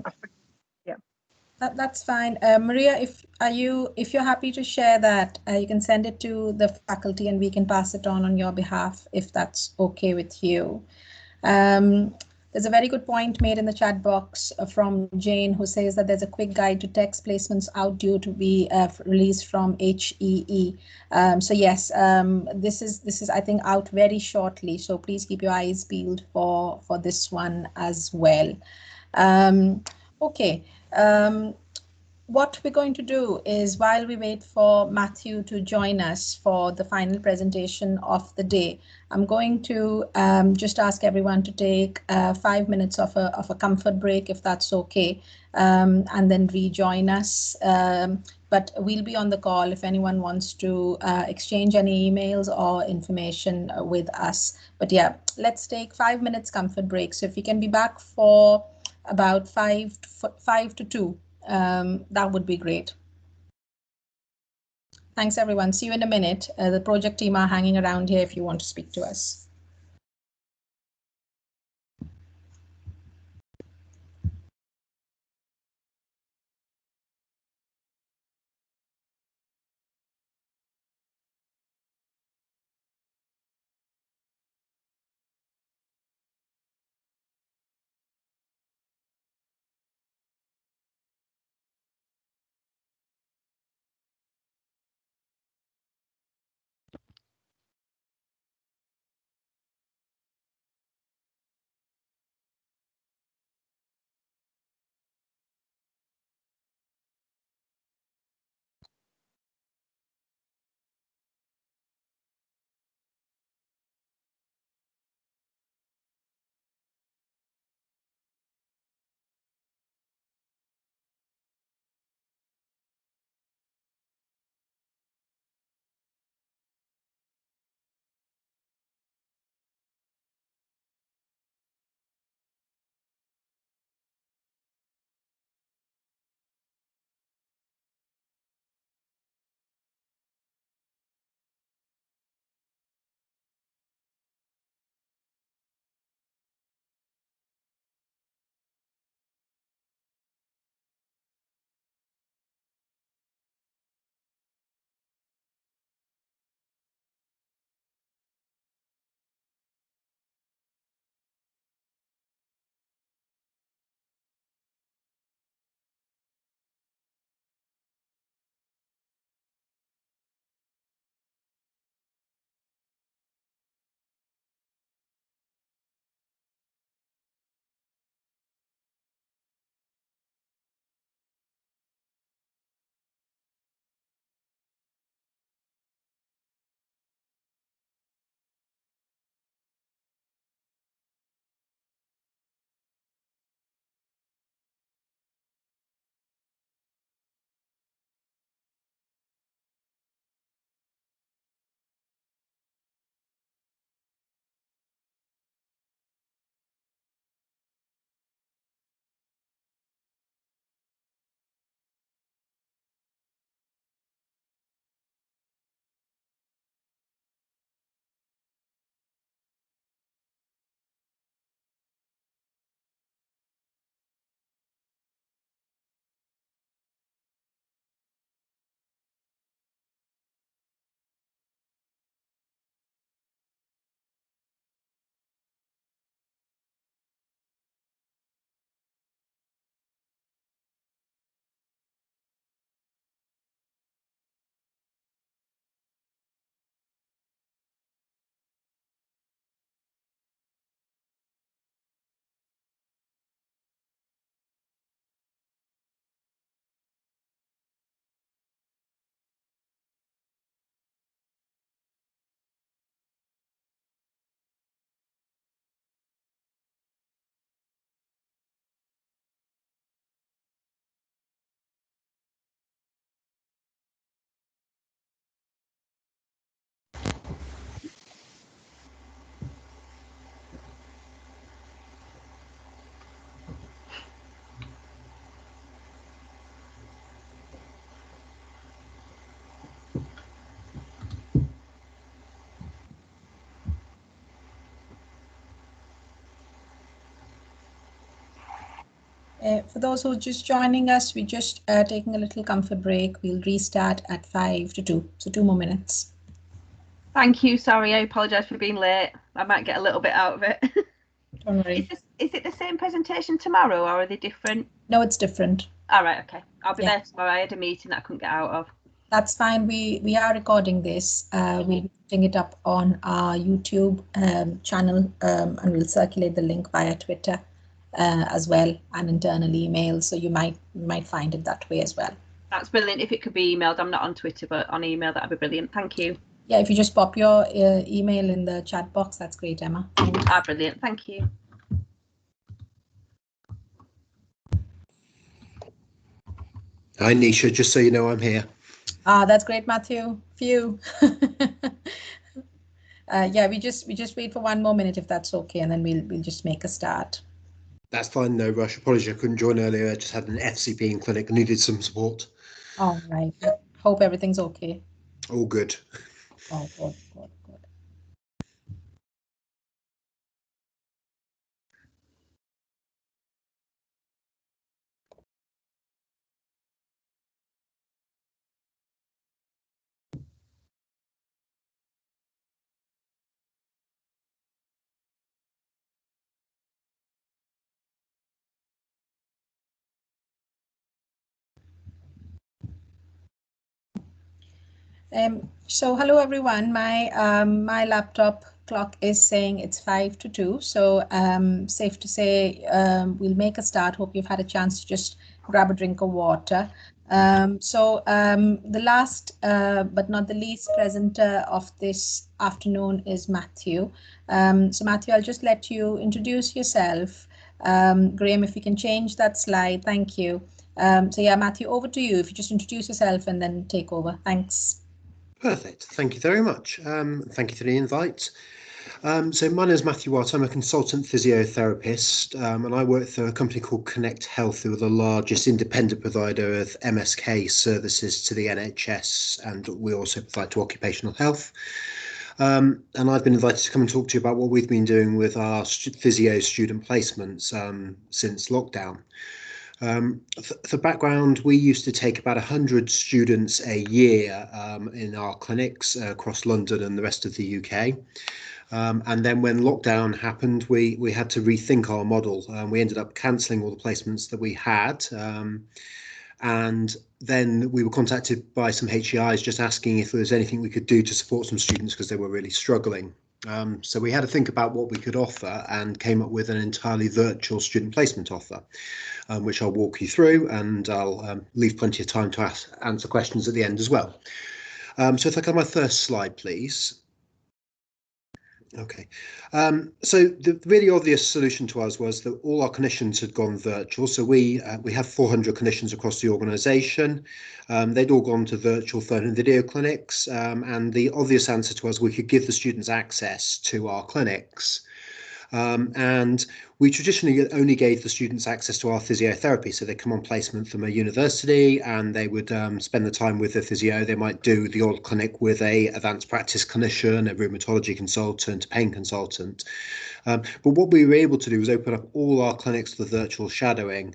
That's fine. Maria, if you're happy to share that, you can send it to the faculty and we can pass it on your behalf if that's okay with you. There's a very good point made in the chat box from Jane, who says that there's a quick guide to text placements out due to be released from HEE. So yes, this is I think out very shortly. So please keep your eyes peeled for this one as well. Okay. What we're going to do is, while we wait for Matthew to join us for the final presentation of the day, I'm going to just ask everyone to take 5 minutes of a comfort break, if that's okay, and then rejoin us. But we'll be on the call if anyone wants to exchange any emails or information with us. But yeah, let's take 5 minutes comfort break. So if you can be back for about 5 to 2. That would be great. Thanks, everyone. See you in a minute. The project team are hanging around here if you want to speak to us. For those who are just joining us, we're just taking a little comfort break. We'll restart at 5 to 2, so 2 more minutes. Thank you. Sorry, I apologise for being late. I might get a little bit out of it. Don't worry. Is it the same presentation tomorrow, or are they different? No, it's different. All right, okay. I'll be Yeah. there tomorrow. I had a meeting that I couldn't get out of. That's fine. We are recording this. We'll be putting it up on our YouTube channel, and we'll circulate the link via Twitter as well, and internal email. So you might find it that way as well. That's brilliant. If it could be emailed, I'm not on Twitter, but on email, that'd be brilliant. Thank you. Yeah, if you just pop your email in the chat box, that's great, Emma. Ah, brilliant. Thank you. Hi, Nisha. Just so you know, I'm here. Ah, that's great, Matthew. Phew. Yeah, we just wait for 1 more minute if that's okay, and then we'll just make a start. That's fine. No rush. Apologies, I couldn't join earlier. I just had an FCP in clinic and needed some support. All right. Hope everything's okay. All good. Oh, good, good, good. So hello everyone. My laptop clock is saying it's 5 to 2. So safe to say we'll make a start. Hope you've had a chance to just grab a drink of water. The last but not the least presenter of this afternoon is Matthew. So Matthew, I'll just let you introduce yourself. Graham, if you can change that slide, thank you. So yeah, Matthew, over to you. If you just introduce yourself and then take over. Thanks. Perfect. Thank you very much. Thank you for the invite. So my name is Matthew Watt. I'm a consultant physiotherapist, and I work for a company called Connect Health, who are the largest independent provider of MSK services to the NHS, and we also provide to occupational health. And I've been invited to come and talk to you about what we've been doing with our physio student placements since lockdown. For background, we used to take about 100 students a year in our clinics across London and the rest of the UK. And then when lockdown happened, we had to rethink our model. We ended up cancelling all the placements that we had. And then we were contacted by some HEIs just asking if there was anything we could do to support some students because they were really struggling. So we had to think about what we could offer and came up with an entirely virtual student placement offer, which I'll walk you through, and I'll leave plenty of time to answer questions at the end as well. So if I go my first slide, please. Okay, so the really obvious solution to us was that all our clinicians had gone virtual. So we have 400 clinicians across the organisation. They'd all gone to virtual phone and video clinics, and the obvious answer to us, we could give the students access to our clinics. And we traditionally only gave the students access to our physiotherapy. So they come on placement from a university and they would spend the time with the physio. They might do the odd clinic with a advanced practice clinician, a rheumatology consultant, a pain consultant. But what we were able to do was open up all our clinics for virtual shadowing.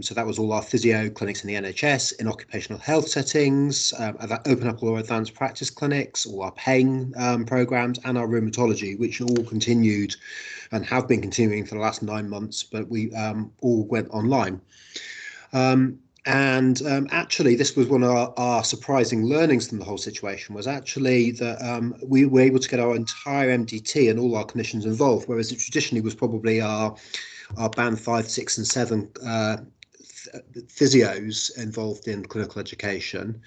So that was all our physio clinics in the NHS, in occupational health settings, that open up all our advanced practice clinics, all our pain programs, and our rheumatology, which all continued and have been continuing for the last 9 months, but we all went online. Actually, this was one of our surprising learnings from the whole situation, was actually that we were able to get our entire MDT and all our clinicians involved, whereas it traditionally was probably our band 5, 6 and 7 physios involved in clinical education.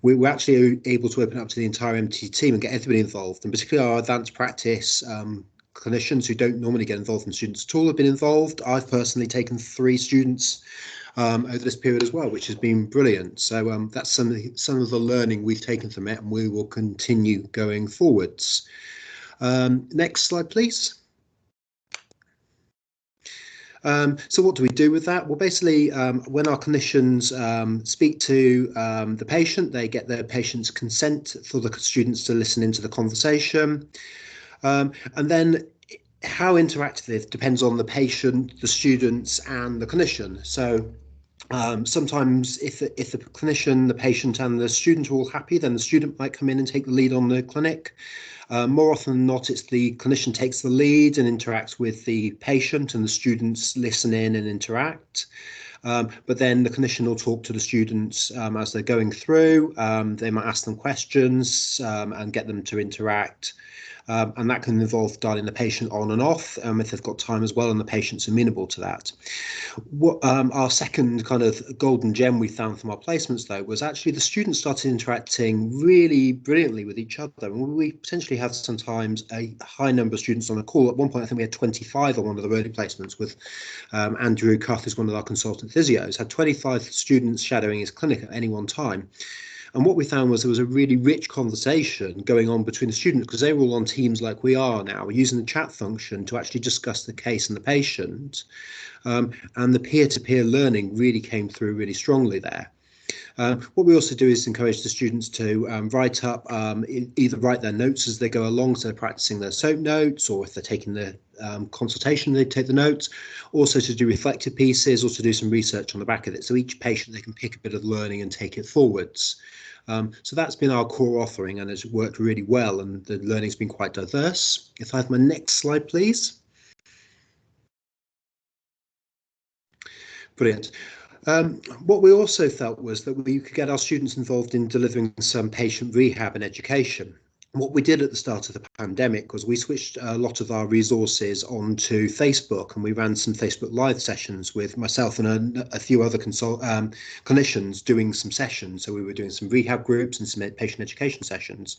We were actually able to open up to the entire MDT team and get everybody involved, and particularly our advanced practice clinicians who don't normally get involved in students at all have been involved. I've personally taken 3 students over this period as well, which has been brilliant. So that's some of the learning we've taken from it, and we will continue going forwards. Next slide, please. So what do we do with that? Well, basically, when our clinicians speak to the patient, they get their patient's consent for the students to listen into the conversation. And then how interactive depends on the patient, the students, and the clinician. So sometimes if the clinician, the patient, and the student are all happy, then the student might come in and take the lead on the clinic. More often than not, it's the clinician takes the lead and interacts with the patient, and the students listen in and interact. But then the clinician will talk to the students as they're going through. They might ask them questions and get them to interact. And that can involve dialing the patient on and off if they've got time as well and the patient's amenable to that. What our second kind of golden gem we found from our placements, though, was actually the students started interacting really brilliantly with each other. And we potentially had sometimes a high number of students on a call. At one point, I think we had 25 on one of the early placements with Andrew Cuff, who's one of our consultant physios, had 25 students shadowing his clinic at any one time. And what we found was there was a really rich conversation going on between the students, because they were all on teams like we are now, using the chat function to actually discuss the case and the patient. And the peer-to-peer learning really came through really strongly there. What we also do is encourage the students to write up, either write their notes as they go along, so they're practicing their SOAP notes, or if they're taking the consultation, they take the notes. Also to do reflective pieces, or to do some research on the back of it. So each patient, they can pick a bit of learning and take it forwards. So that's been our core offering, and it's worked really well, and the learning's been quite diverse. If I have my next slide, please. Brilliant. What we also felt was that we could get our students involved in delivering some patient rehab and education. What we did at the start of the pandemic was we switched a lot of our resources onto Facebook, and we ran some Facebook Live sessions with myself and a few other clinicians doing some sessions. So we were doing some rehab groups and some patient education sessions.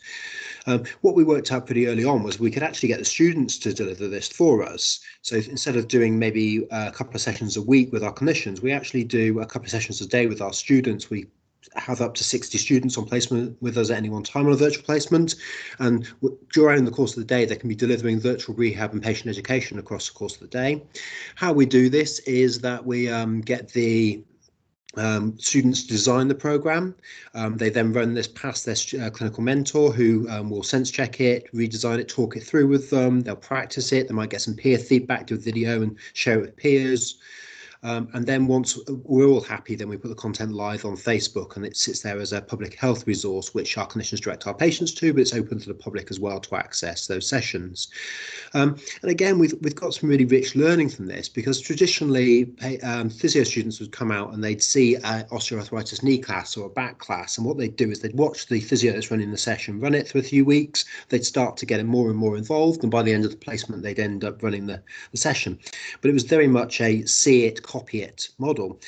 What we worked out pretty early on was we could actually get the students to deliver this for us. So instead of doing maybe a couple of sessions a week with our clinicians, we actually do a couple of sessions a day with our students. We have up to 60 students on placement with us at any one time on a virtual placement, and during the course of the day they can be delivering virtual rehab and patient education across the course of the day. How we do this is that we get the students design the program. They then run this past their clinical mentor, who will sense check it, redesign it, talk it through with them. They'll practice it. They might get some peer feedback, do a video and share it with peers. And then once we're all happy, then we put the content live on Facebook, and it sits there as a public health resource, which our clinicians direct our patients to, but it's open to the public as well to access those sessions. And again, we've got some really rich learning from this, because traditionally physio students would come out and they'd see an osteoarthritis knee class or a back class, and what they'd do is they'd watch the physio that's running the session, run it for a few weeks, they'd start to get more and more involved, and by the end of the placement they'd end up running the session. But it was very much a see it, copy it model.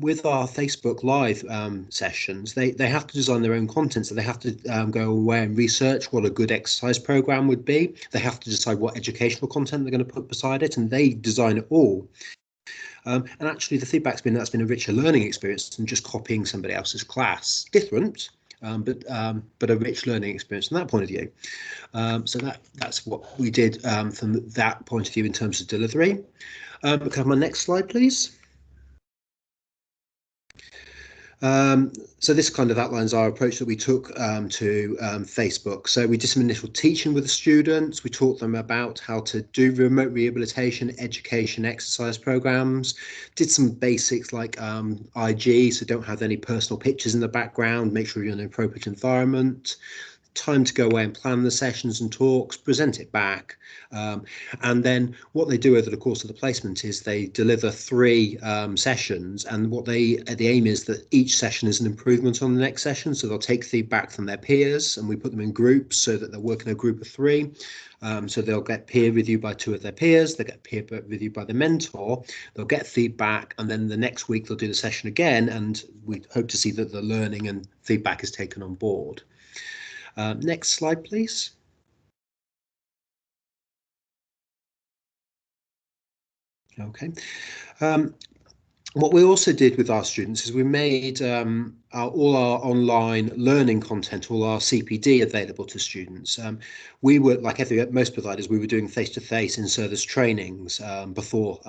With our Facebook Live sessions, they have to design their own content, so they have to go away and research what a good exercise program would be. They have to decide what educational content they're going to put beside it, and they design it all. And actually, the feedback's been that's been a richer learning experience than just copying somebody else's class. Different, but a rich learning experience from that point of view. So that's what we did from that point of view in terms of delivery. Can I have my next slide, please? So this kind of outlines our approach that we took to Facebook. So we did some initial teaching with the students. We taught them about how to do remote rehabilitation, education, exercise programs, did some basics like IG, so don't have any personal pictures in the background, make sure you're in an appropriate environment. Time to go away and plan the sessions and talks, present it back. And then what they do over the course of the placement is they deliver 3 sessions, and the aim is that each session is an improvement on the next session. So they'll take feedback from their peers, and we put them in groups so that they'll work in a group of 3. So they'll get peer reviewed by 2 of their peers, they'll get peer reviewed by the mentor, they'll get feedback, and then the next week they'll do the session again, and we hope to see that the learning and feedback is taken on board. Next slide, please. Okay. What we also did with our students is we made all our online learning content, all our CPD available to students. We were, like most providers, we were doing face-to-face in-service trainings before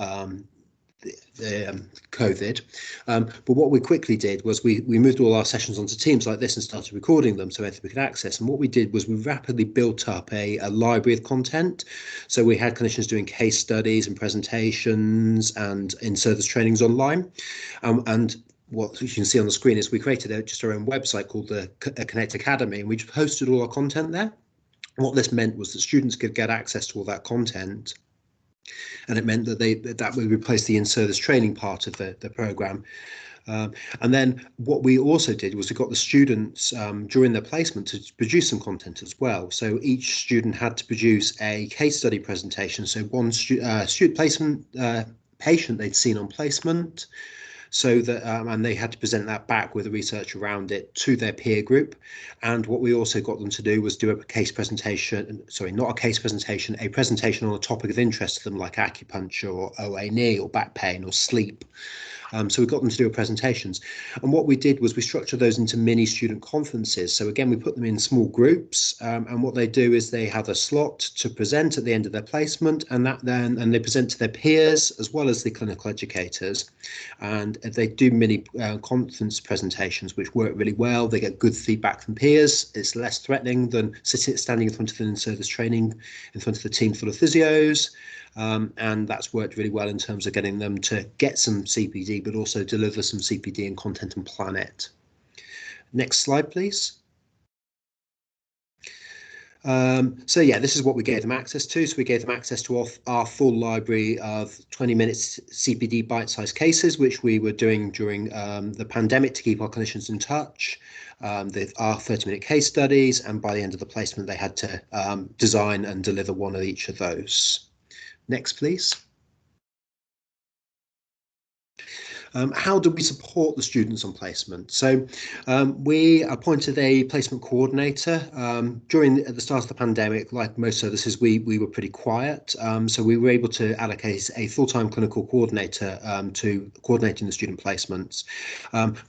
COVID. But what we quickly did was we moved all our sessions onto Teams like this and started recording them so everybody could access. And what we did was we rapidly built up a library of content. So we had clinicians doing case studies and presentations and in-service trainings online. And what you can see on the screen is we created just our own website called the Connect Academy, and we just posted all our content there. What this meant was that students could get access to all that content, and it meant that that would replace the in-service training part of the program. And then what we also did was we got the students during their placement to produce some content as well. So each student had to produce a case study presentation. So one student placement patient they'd seen on placement, so that and they had to present that back with the research around it to their peer group. And what we also got them to do was do a case presentation, sorry, not a case presentation, a presentation on a topic of interest to them, like acupuncture or OA knee or back pain or sleep. So we got them to do presentations, and what we did was we structured those into mini student conferences. So again, we put them in small groups, and what they do is they have a slot to present at the end of their placement, and they present to their peers as well as the clinical educators, and they do mini conference presentations which work really well. They get good feedback from peers. It's less threatening than standing in front of an in-service training in front of the team full of physios. And that's worked really well in terms of getting them to get some CPD, but also deliver some CPD in content and plan it. Next slide, please. So yeah, this is what we gave them access to. So we gave them access to our full library of 20 minutes CPD bite-sized cases, which we were doing during the pandemic to keep our clinicians in touch. Our 30-minute case studies, and by the end of the placement, they had to design and deliver one of each of those. Next, please. How do we support the students on placement? So we appointed a placement coordinator. At the start of the pandemic, like most services, we were pretty quiet. So we were able to allocate a full-time clinical coordinator to coordinating the student placements.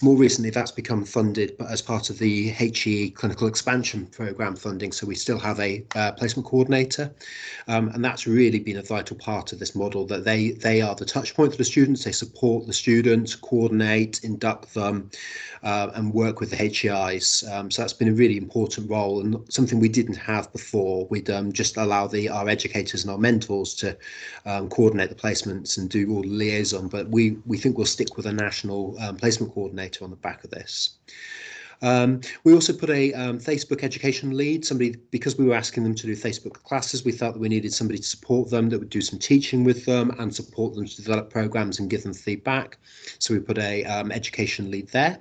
More recently, that's become funded as part of the HE clinical expansion program funding. So we still have a placement coordinator. And that's really been a vital part of this model, that they are the touch point for the students. They support the students, coordinate, induct them, and work with the HEIs. So that's been a really important role, and something we didn't have before. We'd just allow our educators and our mentors to coordinate the placements and do all the liaison, but we think we'll stick with a national placement coordinator on the back of this. We also put a Facebook education lead, because we were asking them to do Facebook classes, we felt that we needed somebody to support them, that would do some teaching with them and support them to develop programs and give them feedback. So we put a education lead there.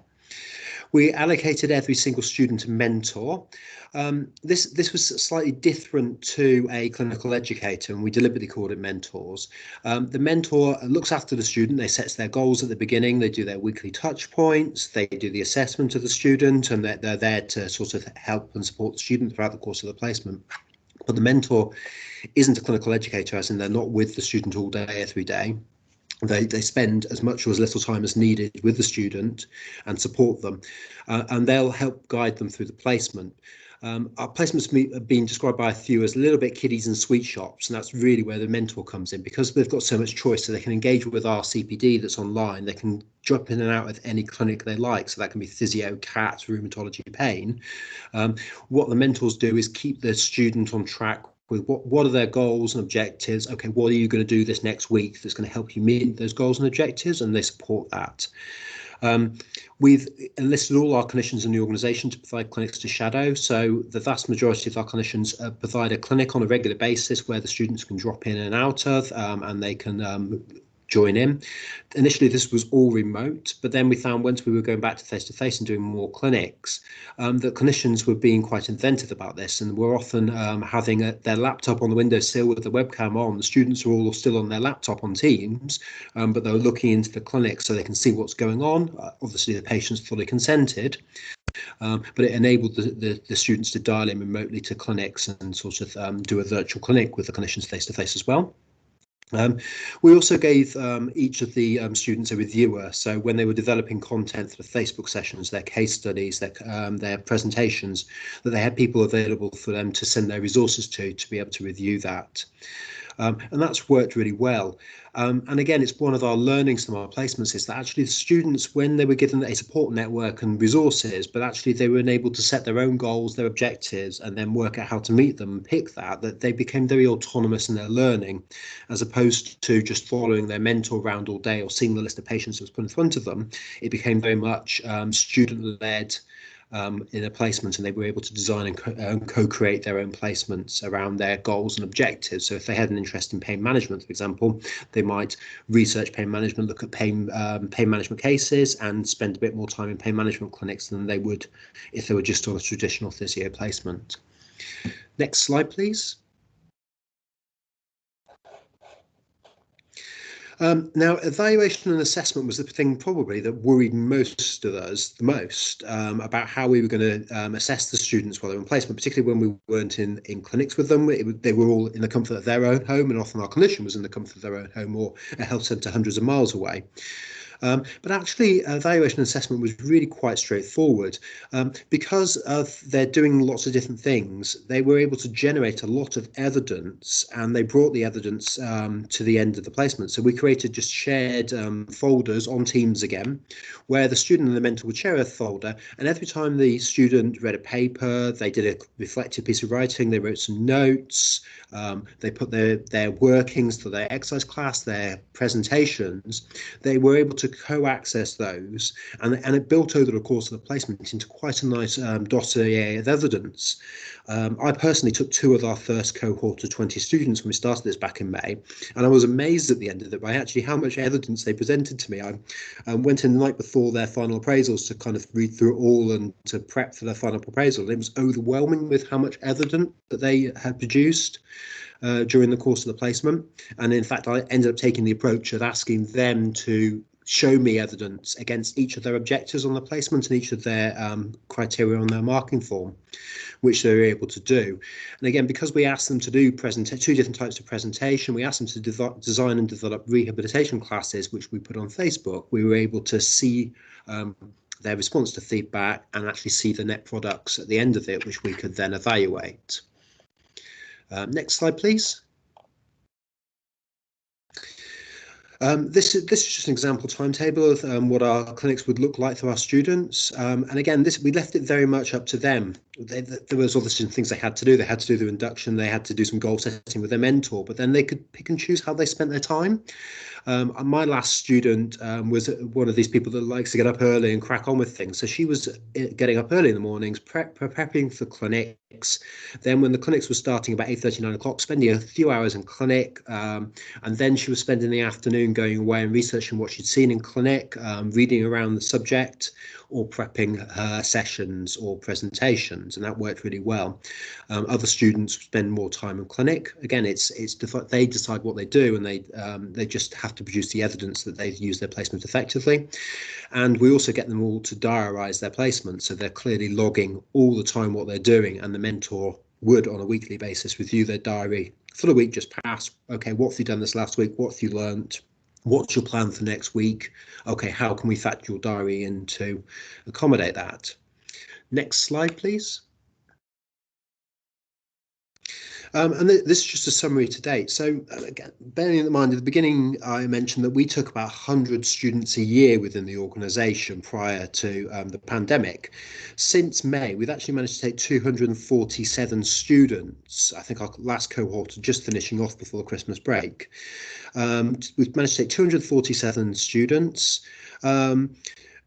We allocated every single student a mentor. This was slightly different to a clinical educator, and we deliberately called it mentors. The mentor looks after the student. They set their goals at the beginning. They do their weekly touch points. They do the assessment of the student, and they're there to sort of help and support the student throughout the course of the placement. But the mentor isn't a clinical educator, as in they're not with the student all day, every day. They spend as much or as little time as needed with the student and support them, and they'll help guide them through the placement. Our placements have been described by a few as a little bit kiddies and sweet shops, and that's really where the mentor comes in, because they've got so much choice. So they can engage with our CPD that's online. They can drop in and out of any clinic they like. So that can be physio, CAT, rheumatology, pain. What the mentors do is keep the student on track with what are their goals and objectives. Okay, what are you going to do this next week that's going to help you meet those goals and objectives, and they support that. We've enlisted all our clinicians in the organisation to provide clinics to shadow. So the vast majority of our clinicians provide a clinic on a regular basis where the students can drop in and out of, and they can join in. Initially, this was all remote, but then we found once we were going back to face-to-face and doing more clinics, that clinicians were being quite inventive about this, and were often having their laptop on the windowsill with the webcam on. The students are all still on their laptop on Teams, but they were looking into the clinic so they can see what's going on. Obviously, the patients fully consented, but it enabled the students to dial in remotely to clinics and sort of do a virtual clinic with the clinicians face-to-face as well. We also gave each of the students a reviewer. So when they were developing content for the Facebook sessions, their case studies, their presentations, that they had people available for them to send their resources to be able to review that. And that's worked really well. And again, it's one of our learnings from our placements is that actually the students, when they were given a support network and resources, but actually they were enabled to set their own goals, their objectives, and then work out how to meet them and pick that they became very autonomous in their learning, as opposed to just following their mentor around all day or seeing the list of patients that was put in front of them. It became very much student-led in a placement, and they were able to design and co-create their own placements around their goals and objectives. So if they had an interest in pain management, for example, they might research pain management, look at pain management cases, and spend a bit more time in pain management clinics than they would if they were just on a traditional physio placement. Next slide, please. Now, evaluation and assessment was the thing probably that worried most of us the most about how we were going to assess the students while they were in placement, particularly when we weren't in clinics with them. They were all in the comfort of their own home, and often our clinician was in the comfort of their own home or a health centre hundreds of miles away. But actually, evaluation and assessment was really quite straightforward. Because they're doing lots of different things, they were able to generate a lot of evidence, and they brought the evidence to the end of the placement. So we created just shared folders on Teams again, where the student and the mentor would share a folder, and every time the student read a paper, they did a reflective piece of writing, they wrote some notes, they put their workings for their exercise class, their presentations, they were able to co-access those, and it built over the course of the placement into quite a nice dossier of evidence. I personally took 2 of our first cohort of 20 students when we started this back in May, and I was amazed at the end of it by actually how much evidence they presented to me. I went in the night before their final appraisals to kind of read through it all and to prep for their final appraisal, and it was overwhelming with how much evidence that they had produced during the course of the placement. And in fact, I ended up taking the approach of asking them to show me evidence against each of their objectives on the placement and each of their criteria on their marking form, which they were able to do. And again, because we asked them to do 2 different types of presentation, we asked them to design and develop rehabilitation classes, which we put on Facebook, we were able to see their response to feedback and actually see the net products at the end of it, which we could then evaluate. Next slide, please. This is just an example timetable of what our clinics would look like for our students. And again, we left it very much up to them. There was obviously things they had to do. They had to do the induction. They had to do some goal setting with their mentor, but then they could pick and choose how they spent their time. My last student was one of these people that likes to get up early and crack on with things. So she was getting up early in the mornings, prepping for clinics. Then when the clinics were starting about 8:30, 9 o'clock, spending a few hours in clinic. And then she was spending the afternoon going away and researching what she'd seen in clinic, reading around the subject, or prepping her sessions or presentations, and that worked really well. Other students spend more time in clinic. Again, they decide what they do, and they just have to produce the evidence that they've used their placement effectively. And we also get them all to diarise their placement, so they're clearly logging all the time what they're doing, and the mentor would on a weekly basis review their diary for the week just past. Okay, what have you done this last week? What have you learnt? What's your plan for next week? Okay, how can we factor your diary in to accommodate that? Next slide, please. And this is just a summary to date. So again, bearing in mind at the beginning, I mentioned that we took about 100 students a year within the organisation prior to the pandemic. Since May, we've actually managed to take 247 students. I think our last cohort are just finishing off before the Christmas break. We've managed to take 247 students.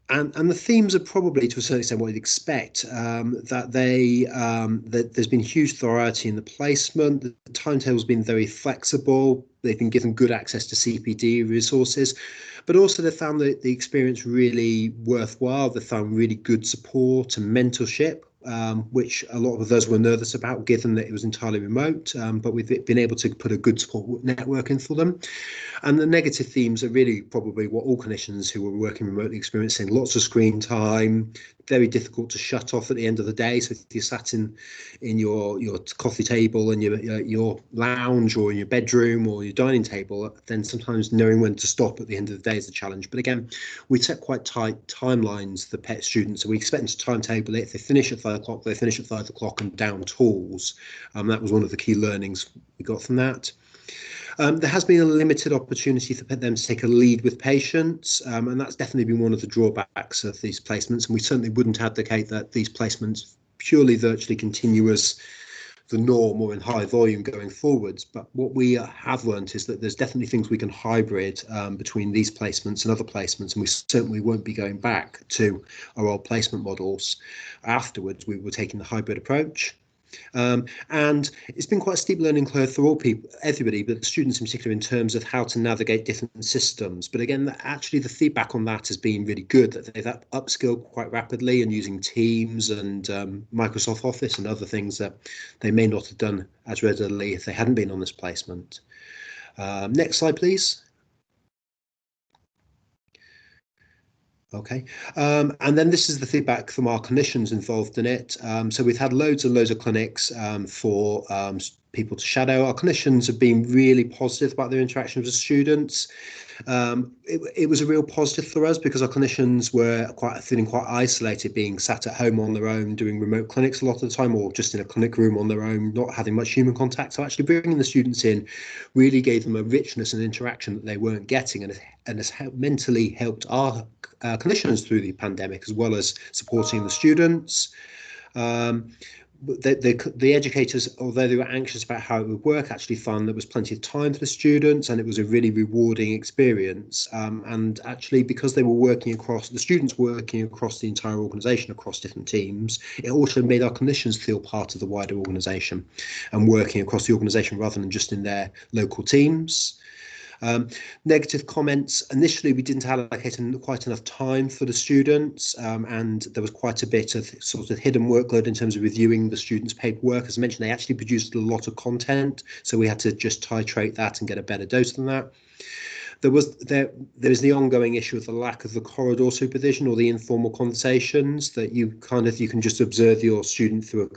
And the themes are probably, to a certain extent, what you'd expect, that there's been huge variety in the placement. The timetable's been very flexible. They've been given good access to CPD resources, but also they found the experience really worthwhile. They found really good support and mentorship, which a lot of us were nervous about, given that it was entirely remote, but we've been able to put a good support network in for them. And the negative themes are really probably what all clinicians who were working remotely experiencing: lots of screen time, very difficult to shut off at the end of the day. So if you sat in your coffee table and your lounge or in your bedroom or your dining table, then sometimes knowing when to stop at the end of the day is a challenge. But again, we set quite tight timelines for PET students, so we expect them to timetable it. If they finish at 5 o'clock, they finish at 5 o'clock and down tools. That was one of the key learnings we got from that. There has been a limited opportunity for them to take a lead with patients, and that's definitely been one of the drawbacks of these placements. And we certainly wouldn't advocate that these placements purely virtually continue as the norm or in high volume going forwards. But what we have learned is that there's definitely things we can hybrid between these placements and other placements, and we certainly won't be going back to our old placement models. Afterwards, we were taking the hybrid approach. And it's been quite a steep learning curve for all people, everybody, but the students in particular, in terms of how to navigate different systems. But again, actually, the feedback on that has been really good, that they've upskilled quite rapidly and using Teams and Microsoft Office and other things that they may not have done as readily if they hadn't been on this placement. Next slide, please. Okay, and then this is the feedback from our clinicians involved in it. So we've had loads and loads of clinics for people to shadow. Our clinicians have been really positive about their interactions with students. It was a real positive for us because our clinicians were feeling quite isolated, being sat at home on their own, doing remote clinics a lot of the time, or just in a clinic room on their own, not having much human contact. So actually bringing the students in really gave them a richness and interaction that they weren't getting, and has mentally helped our clinicians through the pandemic, as well as supporting the students. The educators, although they were anxious about how it would work, actually found there was plenty of time for the students, and it was a really rewarding experience. And actually, because they were the students working across the entire organisation, across different teams, it also made our clinicians feel part of the wider organisation and working across the organisation rather than just in their local teams. Negative comments. Initially, we didn't allocate quite enough time for the students, and there was quite a bit of sort of hidden workload in terms of reviewing the students' paperwork. As I mentioned, they actually produced a lot of content, so we had to just titrate that and get a better dose than that. There is the ongoing issue of the lack of the corridor supervision or the informal conversations that you can just observe your student through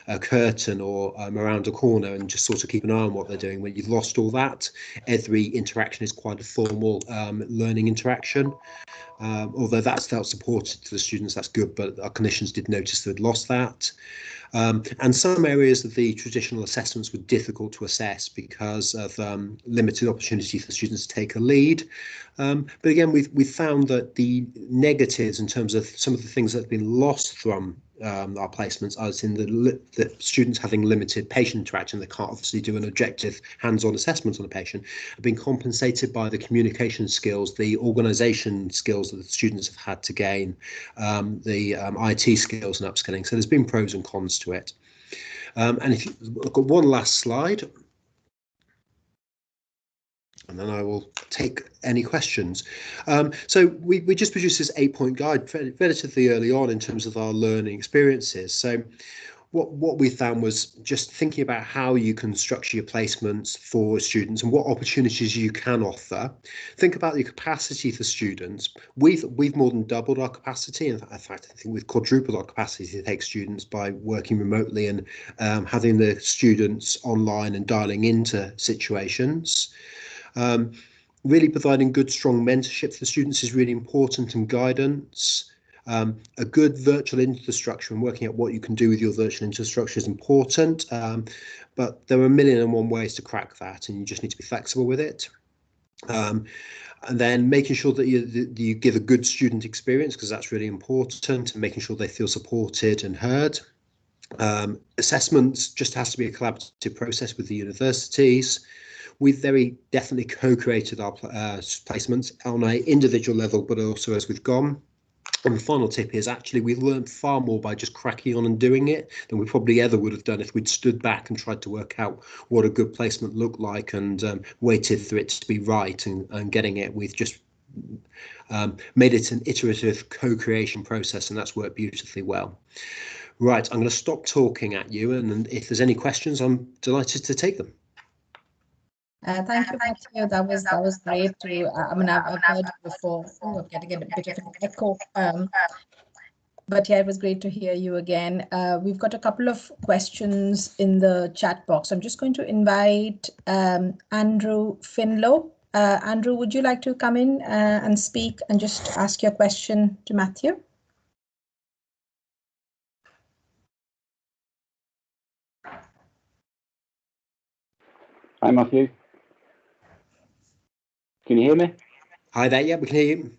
a curtain or around a corner and just sort of keep an eye on what they're doing. When you've lost all that, every interaction is quite a formal learning interaction. Although that's felt supported to the students, that's good, but our clinicians did notice they'd lost that. And some areas of the traditional assessments were difficult to assess because of limited opportunity for students to take a lead. But again, we've found that the negatives in terms of some of the things that have been lost from our placements, as in the students having limited patient interaction, they can't obviously do an objective hands-on assessment on a patient, have been compensated by the communication skills, the organisation skills that the students have had to gain, the IT skills and upskilling. So there's been pros and cons to it. And if you look at one last slide, and then I will take any questions. So we just produced this 8-point guide relatively early on in terms of our learning experiences. So what we found was just thinking about how you can structure your placements for students and what opportunities you can offer. Think about your capacity for students. We've more than doubled our capacity. In fact, I think we've quadrupled our capacity to take students by working remotely and having the students online and dialing into situations. Really providing good, strong mentorship for the students is really important, and guidance. A good virtual infrastructure and working out what you can do with your virtual infrastructure is important, but there are a million and one ways to crack that, and you just need to be flexible with it. And then making sure that you give a good student experience, because that's really important, and making sure they feel supported and heard. Assessments just has to be a collaborative process with the universities. We've very definitely co-created our placements on an individual level, but also as we've gone. And the final tip is actually we've learned far more by just cracking on and doing it than we probably ever would have done if we'd stood back and tried to work out what a good placement looked like and waited for it to be right and getting it. We've just made it an iterative co-creation process, and that's worked beautifully well. Right, I'm going to stop talking at you, and if there's any questions, I'm delighted to take them. Thank you, Matthew. That was great. I mean, I've heard you before. Oh, I'm getting a bit of an echo. But yeah, it was great to hear you again. We've got a couple of questions in the chat box. I'm just going to invite Andrew Finlow. Andrew, would you like to come in and speak and just ask your question to Matthew? Hi, Matthew. Can you hear me? Hi there, yeah, we can hear you.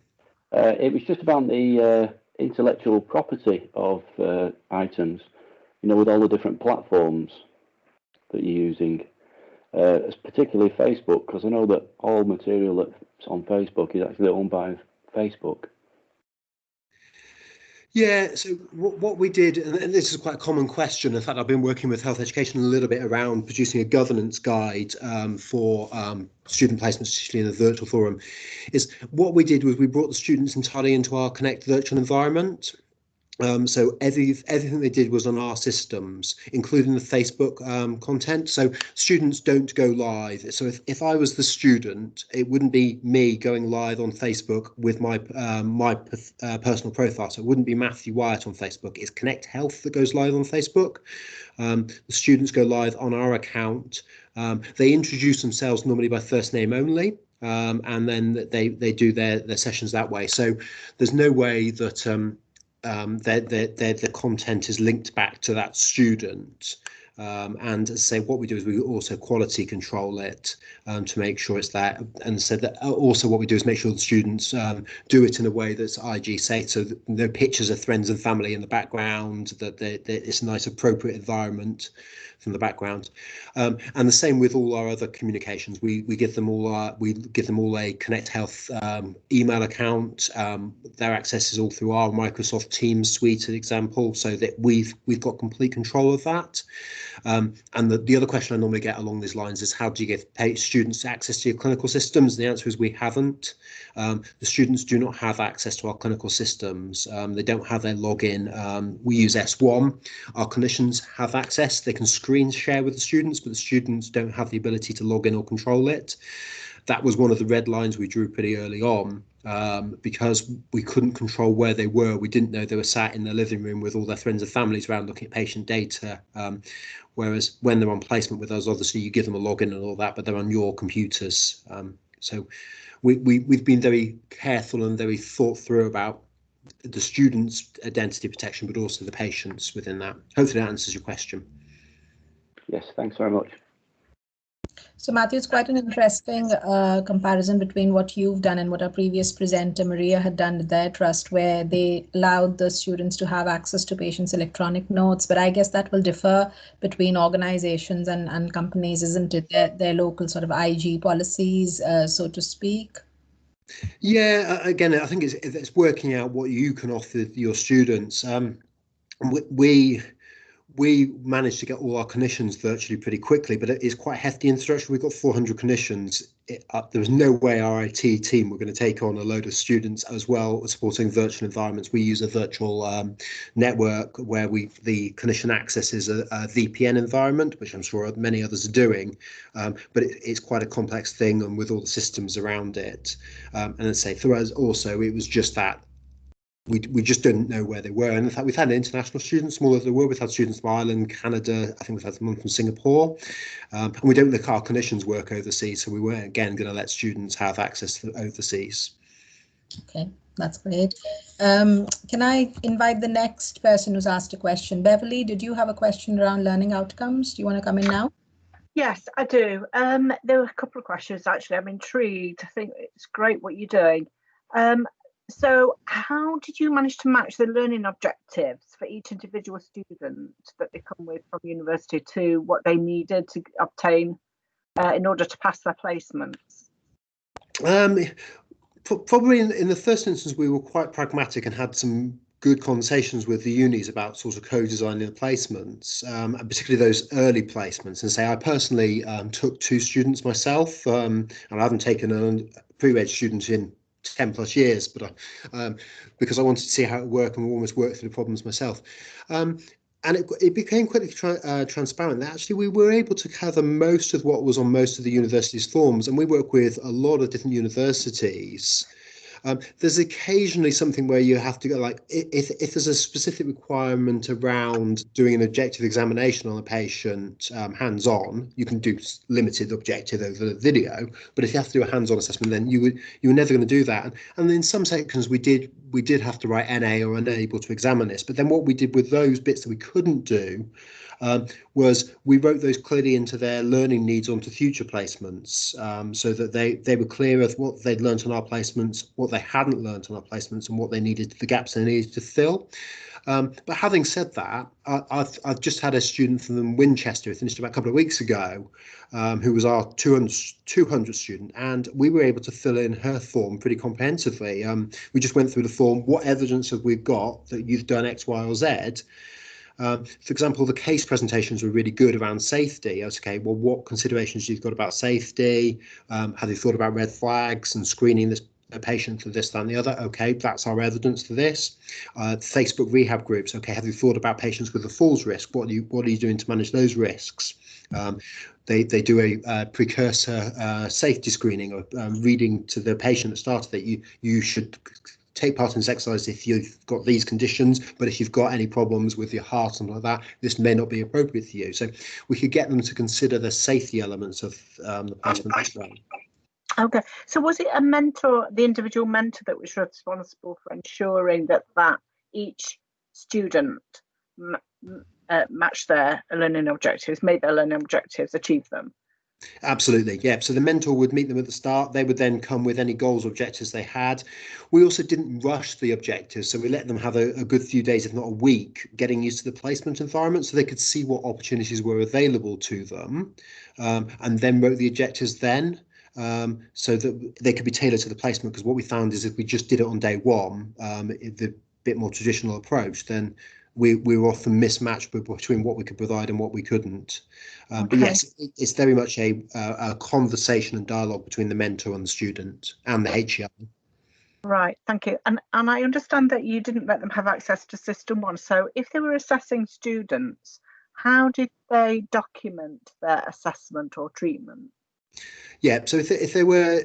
It was just about the intellectual property of items, you know, with all the different platforms that you're using, particularly Facebook, because I know that all material that's on Facebook is actually owned by Facebook. Yeah, so what we did, and this is quite a common question. In fact, I've been working with health education a little bit around producing a governance guide for student placements, particularly in the virtual forum, is what we did was we brought the students entirely into our Connect virtual environment. So everything they did was on our systems, including the Facebook content. So students don't go live. So if I was the student, it wouldn't be me going live on Facebook with my personal profile. So it wouldn't be Matthew Wyatt on Facebook. It's Connect Health that goes live on Facebook. The students go live on our account. They introduce themselves normally by first name only. And then they do their sessions that way. So there's no way that the content is linked back to that student. And as I say, what we do is we also quality control it to make sure it's that. And so that also what we do is make sure the students do it in a way that's IG safe. So that no pictures of friends and family in the background, that it's a nice appropriate environment from the background. And the same with all our other communications. We give them all a Connect Health email account. Their access is all through our Microsoft Teams suite, an example, so that we've got complete control of that. And the other question I normally get along these lines is, how do you give students access to your clinical systems? The answer is we haven't. The students do not have access to our clinical systems. They don't have their login. We use S1. Our clinicians have access. They can screen share with the students, but the students don't have the ability to log in or control it. That was one of the red lines we drew pretty early on, because we couldn't control where they were. We didn't know they were sat in their living room with all their friends and families around looking at patient data. Whereas when they're on placement with us, obviously you give them a login and all that, but they're on your computers. So we've been very careful and very thought through about the students' identity protection, but also the patients within that. Hopefully that answers your question. Yes, thanks very much. So Matthew, it's quite an interesting comparison between what you've done and what our previous presenter, Maria, had done with their trust, where they allowed the students to have access to patients' electronic notes. But I guess that will differ between organizations and companies, isn't it? Their local sort of IG policies, so to speak. Yeah, again, I think it's working out what you can offer your students. We managed to get all our clinicians virtually pretty quickly, but it is quite hefty infrastructure. We've got 400 clinicians. There was no way our IT team were going to take on a load of students as well, supporting virtual environments. We use a virtual network where the clinician accesses a VPN environment, which I'm sure many others are doing, but it's quite a complex thing, and with all the systems around it. And I'd say for us also, it was just that we just didn't know where they were. And in fact, we've had international students, smaller than they were. We've had students from Ireland, Canada. I think we've had one from Singapore. And we don't let our clinicians work overseas. So we weren't, again, going to let students have access to overseas. Okay, that's great. Can I invite the next person who's asked a question? Beverly, did you have a question around learning outcomes? Do you want to come in now? Yes, I do. There were a couple of questions, actually. I'm intrigued. I think it's great what you're doing. So how did you manage to match the learning objectives for each individual student that they come with from university to what they needed to obtain in order to pass their placements? Probably in the first instance, we were quite pragmatic and had some good conversations with the unis about sort of co-designing the placements, and particularly those early placements. And say I personally took 2 students myself, and I haven't taken a pre-reg student in 10 plus years, but because I wanted to see how it worked and almost worked through the problems myself. And it became quite transparent that actually we were able to cover most of what was on most of the university's forms, and we work with a lot of different universities. There's occasionally something where you have to go, like if there's a specific requirement around doing an objective examination on a patient hands-on, you can do limited objective over the video. But if you have to do a hands-on assessment, then you were never going to do that. And in some sections we did have to write NA or unable to examine this. But then what we did with those bits that we couldn't do, was we wrote those clearly into their learning needs onto future placements, so that they were clear of what they'd learnt on our placements, what they hadn't learnt on our placements, and what they needed, the gaps they needed to fill. But having said that, I've just had a student from Winchester who finished about a couple of weeks ago, who was our 200 student, and we were able to fill in her form pretty comprehensively. We just went through the form, what evidence have we got that you've done X, Y, or Z? For example, the case presentations were really good around safety. I was, okay, well, what considerations you've got about safety? Have you thought about red flags and screening this a patient for this, that, and the other? Okay, that's our evidence for this. Facebook rehab groups. Okay, have you thought about patients with a falls risk? What are you doing to manage those risks? They do a precursor safety screening, or reading to the patient at the start that you should take part in this exercise if you've got these conditions, but if you've got any problems with your heart, something like that, this may not be appropriate for you. So we could get them to consider the safety elements of the placement as well. Okay, so was it a mentor, the individual mentor, that was responsible for ensuring that each student matched their learning objectives, made their learning objectives, achieved them? Absolutely, yeah. So the mentor would meet them at the start. They would then come with any goals or objectives they had. We also didn't rush the objectives, so we let them have a good few days, if not a week, getting used to the placement environment, so they could see what opportunities were available to them, and then wrote the objectives then. So that they could be tailored to the placement, because what we found is if we just did it on day one, the bit more traditional approach, then we were often mismatched between what we could provide and what we couldn't. Okay. But yes, it's very much a conversation and dialogue between the mentor and the student and the HEI. Right, thank you. And I understand that you didn't let them have access to System 1. So if they were assessing students, how did they document their assessment or treatment? Yeah, so if they were,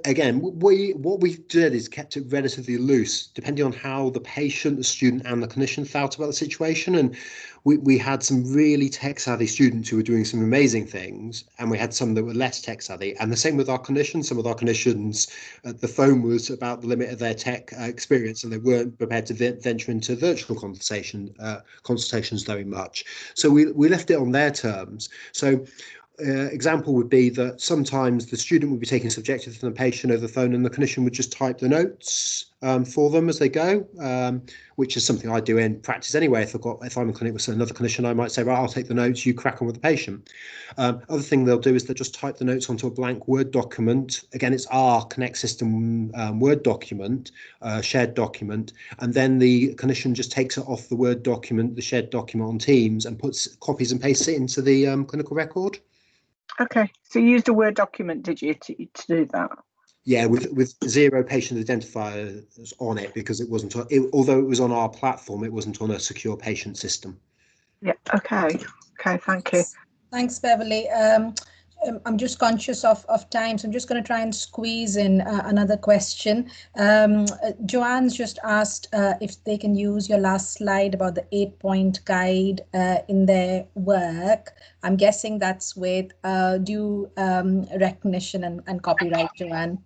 again, what we did is kept it relatively loose, depending on how the patient, the student, and the clinician felt about the situation. And we had some really tech-savvy students who were doing some amazing things, and we had some that were less tech-savvy. And the same with our clinicians. Some of our clinicians, the phone was about the limit of their tech experience, and they weren't prepared to venture into virtual consultations very much. So we left it on their terms. So example would be that sometimes the student would be taking subjectives from the patient over the phone, and the clinician would just type the notes for them as they go, which is something I do in practice anyway. If I'm in clinic with another clinician, I might say, right, I'll take the notes, you crack on with the patient. Other thing they'll do is they'll just type the notes onto a blank Word document. Again, it's our Connect system Word document, shared document, and then the clinician just takes it off the Word document, the shared document on Teams, and copies and pastes it into the clinical record. Okay, so you used a Word document, did you, to do that? Yeah, with 0 patient identifiers on it, because it wasn't, although it was on our platform, it wasn't on a secure patient system. Yeah, okay, thank you. Thanks, Beverly. I'm just conscious of time, so I'm just going to try and squeeze in another question. Joanne's just asked if they can use your last slide about the 8-point guide in their work. I'm guessing that's with due recognition and copyright, Joanne.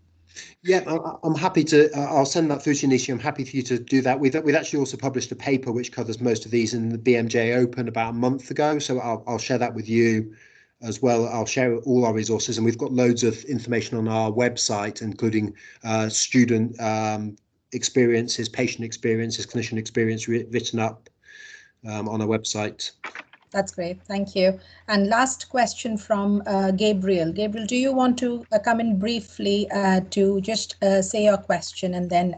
Yeah, I'm happy to. I'll send that through to you, Nishi. I'm happy for you to do that. We've actually also published a paper which covers most of these in the BMJ Open about a month ago, so I'll share that with you as well. I'll share all our resources, and we've got loads of information on our website, including student experiences, patient experiences, clinician experience written up on our website. That's great, thank you. And last question from Gabriel. Gabriel, do you want to come in briefly to just say your question, and then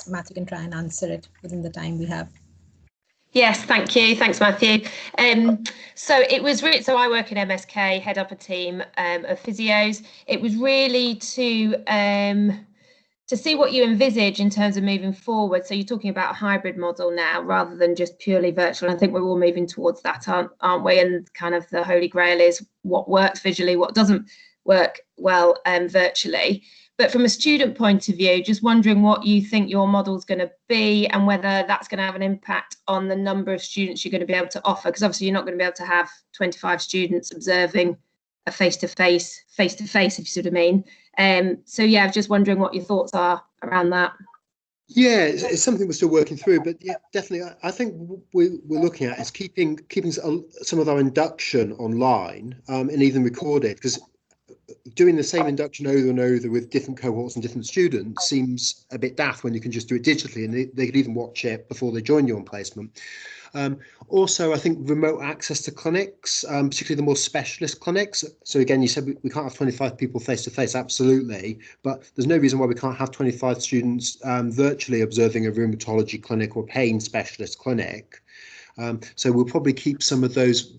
Matthew can try and answer it within the time we have. Yes, thank you. Thanks, Matthew. So it was really, so I work in MSK, head up a team of physios. It was really to see what you envisage in terms of moving forward. So you're talking about a hybrid model now rather than just purely virtual. I think we're all moving towards that, aren't we? And kind of the holy grail is what works visually, what doesn't work well virtually. But from a student point of view, just wondering what you think your model is going to be, and whether that's going to have an impact on the number of students you're going to be able to offer, because obviously you're not going to be able to have 25 students observing a face-to-face, if you sort of mean. So yeah, I was just wondering what your thoughts are around that. Yeah, it's something we're still working through, but yeah, definitely. I think we're looking at is keeping some of our induction online and even recorded, because doing the same induction over and over with different cohorts and different students seems a bit daft when you can just do it digitally, and they could even watch it before they join you on placement. Also, I think remote access to clinics, particularly the more specialist clinics. So again, you said we can't have 25 people face to face, absolutely, but there's no reason why we can't have 25 students virtually observing a rheumatology clinic or pain specialist clinic. So we'll probably keep some of those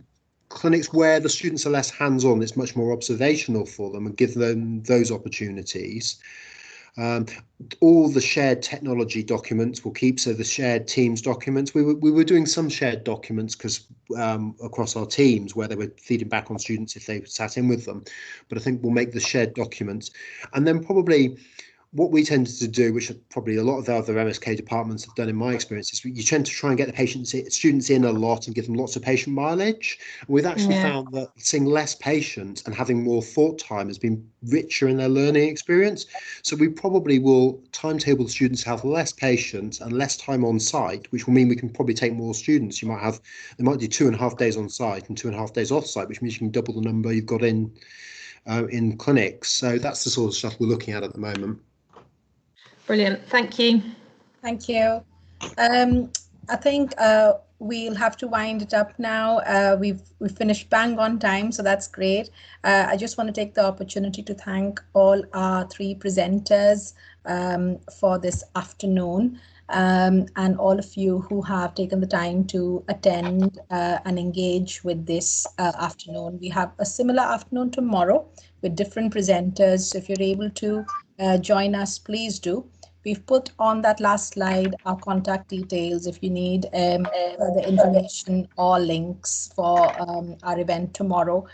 clinics where the students are less hands-on, it's much more observational for them, and give them those opportunities. All the shared technology documents we'll keep, so the shared Teams documents. We were doing some shared documents because across our teams where they were feeding back on students if they sat in with them. But I think we'll make the shared documents, and then probably what we tended to do, which probably a lot of the other MSK departments have done in my experience, is you tend to try and get the students in a lot and give them lots of patient mileage. And we've actually found that seeing less patients and having more thought time has been richer in their learning experience. So we probably will timetable the students to have less patients and less time on site, which will mean we can probably take more students. They might do 2.5 days on site and 2.5 days off site, which means you can double the number you've got in clinics. So that's the sort of stuff we're looking at the moment. Brilliant, thank you. Thank you. I think we'll have to wind it up now. We've finished bang on time, so that's great. I just want to take the opportunity to thank all our 3 presenters for this afternoon, and all of you who have taken the time to attend and engage with this afternoon. We have a similar afternoon tomorrow with different presenters, so if you're able to join us, please do. We've put on that last slide our contact details if you need further information or links for our event tomorrow.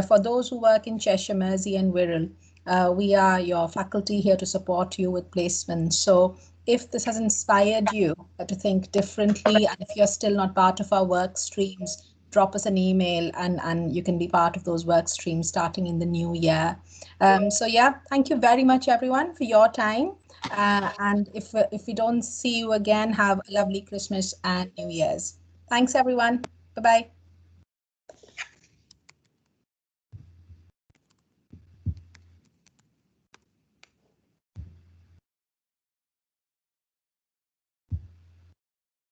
For those who work in Cheshire, Mersey and Wirral, we are your faculty here to support you with placements. So if this has inspired you to think differently, and if you're still not part of our work streams, drop us an email and you can be part of those work streams starting in the new year. So yeah, thank you very much everyone for your time. And if we don't see you again, have a lovely Christmas and New Year's. Thanks everyone. Bye-bye.